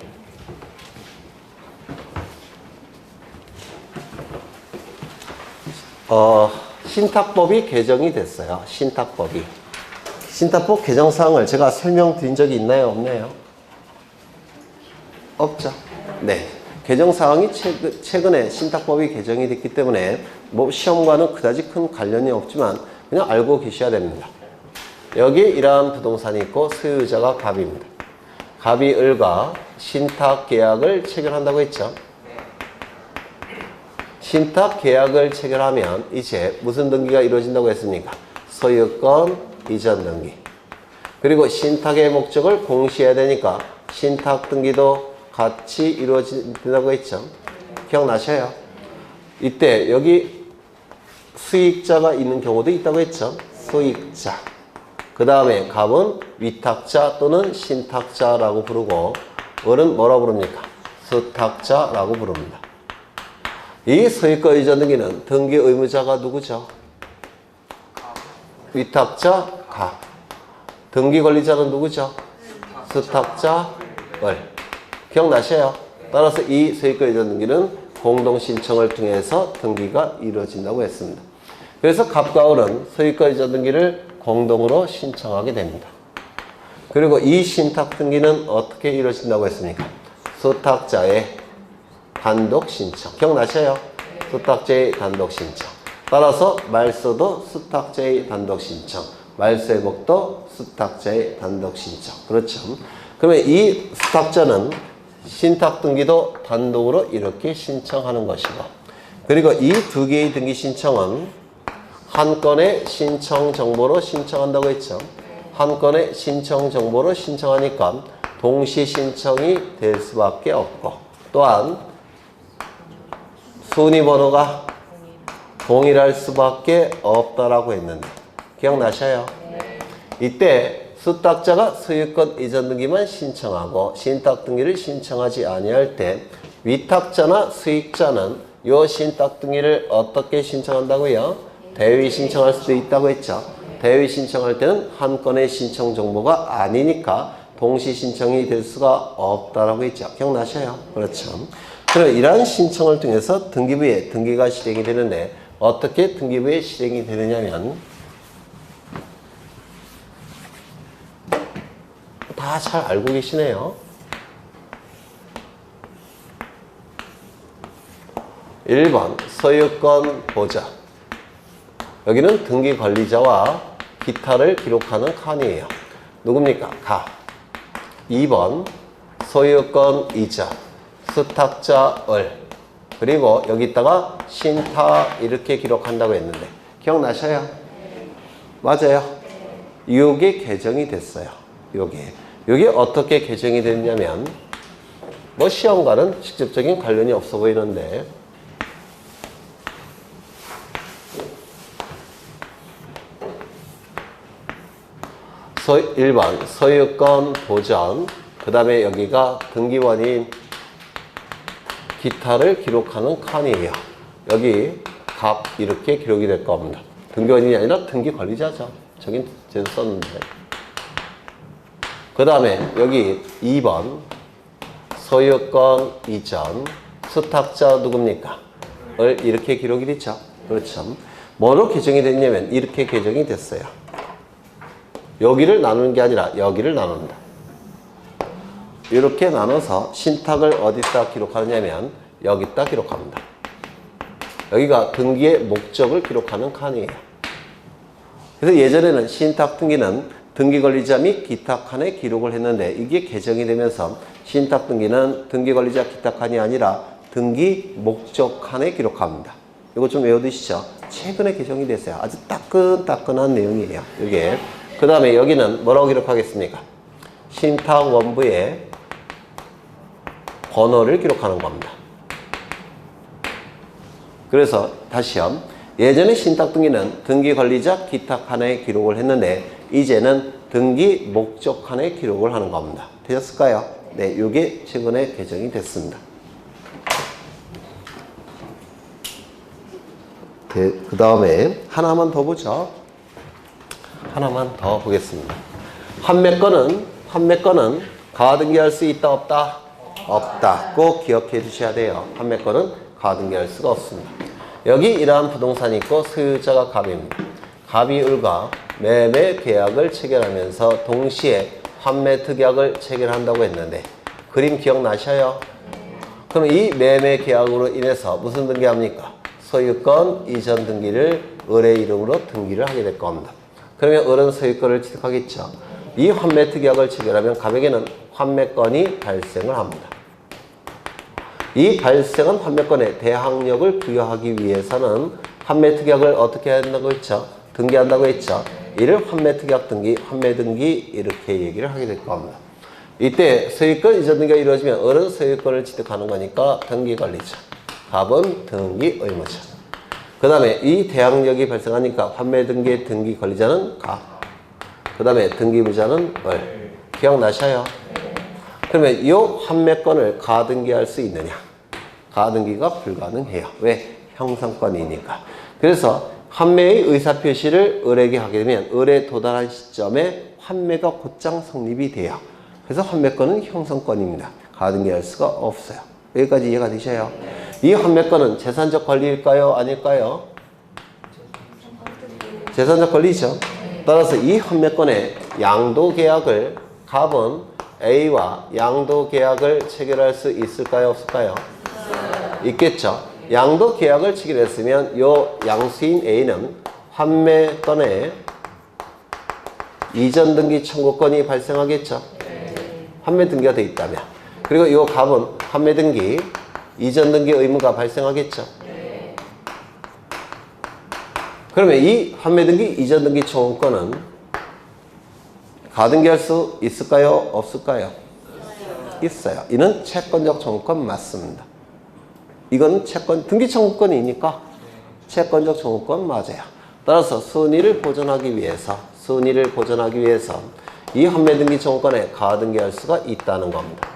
S1: 신탁법이 개정이 됐어요. 신탁법 개정사항을 제가 설명드린 적이 있나요? 없나요? 없죠. 네. 개정사항이 최근에 신탁법이 개정이 됐기 때문에 뭐 시험과는 그다지 큰 관련이 없지만 그냥 알고 계셔야 됩니다. 여기 이러한 부동산이 있고 소유자가 갑입니다. 갑이 을과 신탁 계약을 체결한다고 했죠. 신탁 계약을 체결하면 이제 무슨 등기가 이루어진다고 했습니까? 소유권 이전 등기. 그리고 신탁의 목적을 공시해야 되니까 신탁 등기도 같이 이루어진다고 했죠. 기억나셔요? 이때 여기 수익자가 있는 경우도 있다고 했죠. 수익자. 그 다음에 갑은 위탁자 또는 신탁자라고 부르고 을은 뭐라고 부릅니까? 수탁자라고 부릅니다. 이 소유권 이전 등기는 등기 의무자가 누구죠? 위탁자 갑. 등기 권리자는 누구죠? 수탁자 을. 기억나셔요? 따라서 이 소유권 이전 등기는 공동 신청을 통해서 등기가 이루어진다고 했습니다. 그래서 갑과 을은 소유권 이전 등기를 공동으로 신청하게 됩니다. 그리고 이 신탁 등기는 어떻게 이루어진다고 했습니까? 수탁자의 단독 신청. 기억나셔요? 수탁자의 단독 신청. 따라서 말소도 수탁자의 단독 신청. 말소회복도 수탁자의 단독 신청. 그렇죠. 그러면 이 수탁자는 신탁 등기도 단독으로 이렇게 신청하는 것이고, 그리고 이 두 개의 등기 신청은 한 건의 신청 정보로 신청한다고 했죠. 한 건의 신청 정보로 신청하니까 동시 신청이 될 수밖에 없고, 또한 순위 번호가 동일할 수밖에 없다라고 했는데 기억나셔요? 이때 수탁자가 소유권 이전 등기만 신청하고 신탁 등기를 신청하지 아니할 때 위탁자나 수익자는 요 신탁등기를 어떻게 신청한다고요? 대위 신청할 수도 있다고 했죠. 대위 신청할 때는 한 건의 신청 정보가 아니니까 동시 신청이 될 수가 없다라고 했죠. 기억나셔요? 그렇죠. 그럼 이러한 신청을 통해서 등기부에 등기가 실행이 되는데 어떻게 등기부에 실행이 되느냐면 다 잘 알고 계시네요. 1번 소유권 보좌. 여기는 등기 관리자와 기타를 기록하는 칸이에요. 누굽니까? 가. 2번 소유권 이자, 수탁자 을. 그리고 여기다가 신탁 이렇게 기록한다고 했는데 기억나셔요? 맞아요. 요게 개정이 됐어요. 요게 어떻게 개정이 됐냐면 뭐 시험과는 직접적인 관련이 없어 보이는데 1번 소유권 보전, 그 다음에 여기가 등기원인 기타를 기록하는 칸이에요. 여기 갑 이렇게 기록이 될 겁니다. 등기원인이 아니라 등기 관리자죠. 저긴 제도 썼는데. 그 다음에 여기 2번 소유권 이전, 수탁자 누굽니까? 을 이렇게 기록이 됐죠. 그렇죠. 뭐로 개정이 됐냐면 이렇게 개정이 됐어요. 여기를 나누는 게 아니라 여기를 나눈다. 이렇게 나눠서 신탁을 어디다 기록하느냐면 여기다 기록합니다. 여기가 등기의 목적을 기록하는 칸이에요. 그래서 예전에는 신탁 등기는 등기 관리자 및 기타 칸에 기록을 했는데 이게 개정이 되면서 신탁 등기는 등기 관리자 기타 칸이 아니라 등기 목적 칸에 기록합니다. 이거 좀 외워두시죠. 최근에 개정이 됐어요. 아주 따끈따끈한 내용이에요. 이게. 그 다음에 여기는 뭐라고 기록하겠습니까? 신탁 원부의 번호를 기록하는 겁니다. 그래서 다시요. 예전에 신탁 등기는 등기 관리자 기타 칸에 기록을 했는데 이제는 등기 목적 칸에 기록을 하는 겁니다. 되셨을까요? 네, 이게 최근에 개정이 됐습니다. 그 다음에 하나만 더 보죠. 하나만 더 보겠습니다. 판매권은 가등기할 수 있다 없다? 없다. 꼭 기억해 주셔야 돼요. 판매권은 가등기할 수가 없습니다. 여기 이러한 부동산이 있고 소유자가 갑입니다. 갑이 을과 매매 계약을 체결하면서 동시에 판매 특약을 체결한다고 했는데 그림 기억나셔요? 그럼 이 매매 계약으로 인해서 무슨 등기합니까? 소유권 이전 등기를 을의 이름으로 등기를 하게 될 겁니다. 그러면 을은 소유권을 취득하겠죠. 이 환매 특약을 체결하면 갑에게는 환매권이 발생을 합니다. 이 발생한 환매권에 대항력을 부여하기 위해서는 환매 특약을 어떻게 해야 된다고 했죠? 등기한다고 했죠. 이를 환매 특약 등기, 환매 등기 이렇게 얘기를 하게 될 겁니다. 이때 소유권 이전 등기가 이루어지면 을은 소유권을 취득하는 거니까 등기 관리자, 갑은 등기 의무자. 그 다음에 이 대항력이 발생하니까 환매 등기의 등기 관리자는 갑. 그 다음에 등기부자는 을. 기억나셔요? 그러면 이 환매권을 가등기할 수 있느냐? 가등기가 불가능해요. 왜? 형성권이니까. 그래서 환매의 의사표시를 을에게 하게 되면 을에 도달한 시점에 환매가 곧장 성립이 돼요. 그래서 환매권은 형성권입니다. 가등기할 수가 없어요. 여기까지 이해가 되셔요? 이 환매권은 재산적 권리일까요? 아닐까요? 재산적 권리죠. 따라서 이 환매권의 양도계약을 갑은 A와 양도계약을 체결할 수 있을까요? 없을까요? 있겠죠. 양도계약을 체결했으면 요 양수인 A는 환매권에 이전 등기 청구권이 발생하겠죠. 환매 등기가 되어 있다면. 그리고 이 갑은 환매 등기, 이전 등기 의무가 발생하겠죠. 그러면 이 환매 등기, 이전 등기 청구권은 가등기할 수 있을까요? 없을까요? 있어요. 이는 채권적 청구권 맞습니다. 이건 채권, 등기 청구권이니까 채권적 청구권 맞아요. 따라서 순위를 보존하기 위해서 이 환매 등기 청구권에 가등기할 수가 있다는 겁니다.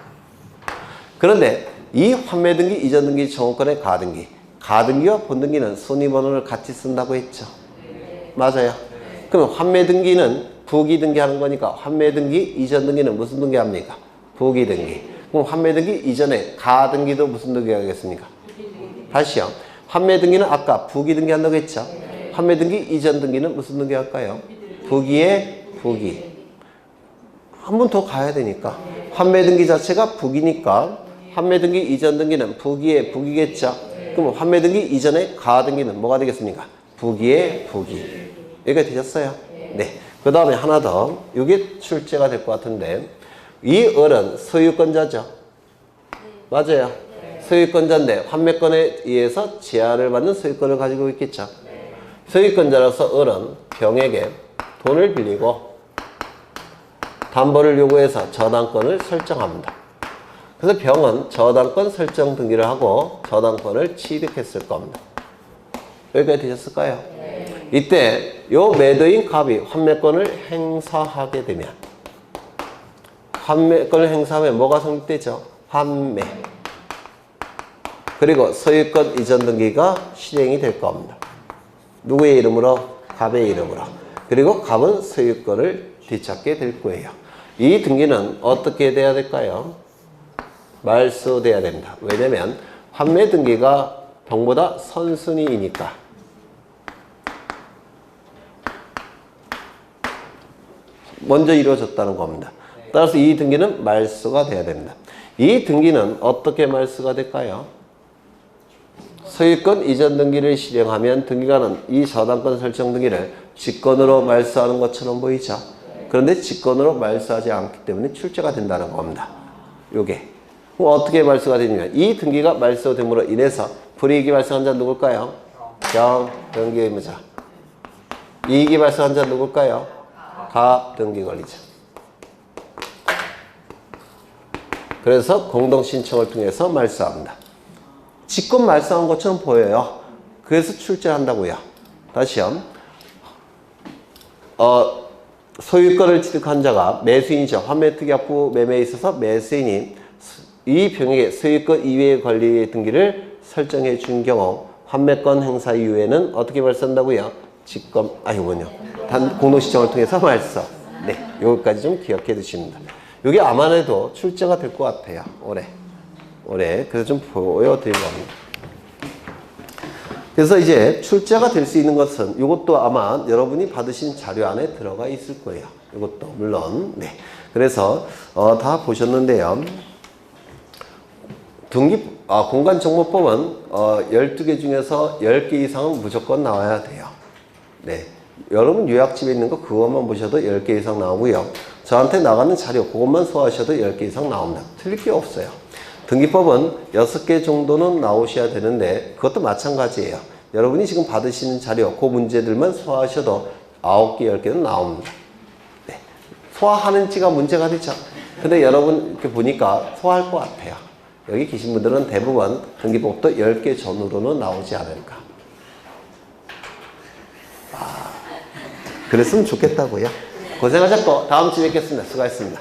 S1: 그런데 이 환매 등기, 이전 등기 청구권의 가등기, 가등기와 본등기는 순위번호를 같이 쓴다고 했죠. 맞아요. 그럼 환매등기는 부기등기 하는 거니까 환매등기, 이전등기는 무슨 등기 합니까? 부기등기. 그럼 환매등기 이전에 가등기도 무슨 등기 하겠습니까? 다시요. 환매등기는 아까 부기등기 한다고 했죠. 환매등기 이전 등기는 무슨 등기 할까요? 부기의 부기. 한 번 더 가야 되니까. 환매등기 자체가 부기니까 환매등기 이전 등기는 부기의 부기겠죠. 그럼 환매등기 이전에 가등기는 뭐가 되겠습니까? 부기의 부기. 여기가 되셨어요? 네. 그 다음에 하나 더. 이게 출제가 될 것 같은데 이 을은 소유권자죠. 맞아요. 소유권자인데 환매권에 의해서 제한을 받는 소유권을 가지고 있겠죠. 소유권자로서 을은 병에게 돈을 빌리고 담보를 요구해서 저당권을 설정합니다. 그래서 병은 저당권 설정 등기를 하고 저당권을 취득했을 겁니다. 여기까지 되셨을까요? 이때 요 매도인 갑이 환매권을 행사하게 되면 환매권을 행사하면 뭐가 성립되죠? 환매. 그리고 소유권 이전 등기가 실행이 될 겁니다. 누구의 이름으로? 갑의 이름으로. 그리고 갑은 소유권을 되찾게 될 거예요. 이 등기는 어떻게 돼야 될까요? 말소돼야 됩니다. 왜냐면 환매 등기가 병보다 선순위이니까. 먼저 이루어졌다는 겁니다. 따라서 이 등기는 말소가 돼야 됩니다. 이 등기는 어떻게 말소가 될까요? 소유권 이전 등기를 실행하면 등기관은 이 저당권 설정 등기를 직권으로 말소하는 것처럼 보이죠. 그런데 직권으로 말소하지 않기 때문에 출제가 된다는 겁니다. 요게. 그럼 어떻게 말소가 되냐면 이 등기가 말소됨으로 인해서 불이익이 발생한 자는 누굴까요? 경, 등기 의무자. 이익이 발생한 자는 누굴까요? 갑, 등기 권리자. 그래서 공동신청을 통해서 말소합니다. 직권 말소한 것처럼 보여요. 그래서 출제한다고요. 다시요. 소유권을 취득한 자가 매수인이죠. 환매특약부 매매에 있어서 매수인이 이 병에게 소유권 이외의 권리 등기를 설정해 준 경우 환매권 행사 이후에는 어떻게 말소한다고요? 직권, 공동시청을 통해서 말소. 네, 여기까지 좀 기억해 두십니다. 이게 아마도 출제가 될 것 같아요. 올해. 그래서 좀 보여드린 겁니다. 그래서 이제 출제가 될 수 있는 것은 이것도 아마 여러분이 받으신 자료 안에 들어가 있을 거예요. 이것도 물론. 네. 그래서 다 보셨는데요. 공간정보법은 12개 중에서 10개 이상은 무조건 나와야 돼요. 네. 여러분 요약집에 있는 거 그것만 보셔도 10개 이상 나오고요. 저한테 나가는 자료 그것만 소화하셔도 10개 이상 나옵니다. 틀릴 게 없어요. 등기법은 6개 정도는 나오셔야 되는데 그것도 마찬가지예요. 여러분이 지금 받으시는 자료 그 문제들만 소화하셔도 9개, 10개는 나옵니다. 네. 소화하는지가 문제가 되죠. 근데 여러분 이렇게 보니까 소화할 것 같아요. 여기 계신 분들은 대부분 등기법도 10개 전후로는 나오지 않을까. 그랬으면 좋겠다고요. 고생하셨고 다음 주에 뵙겠습니다. 수고하셨습니다.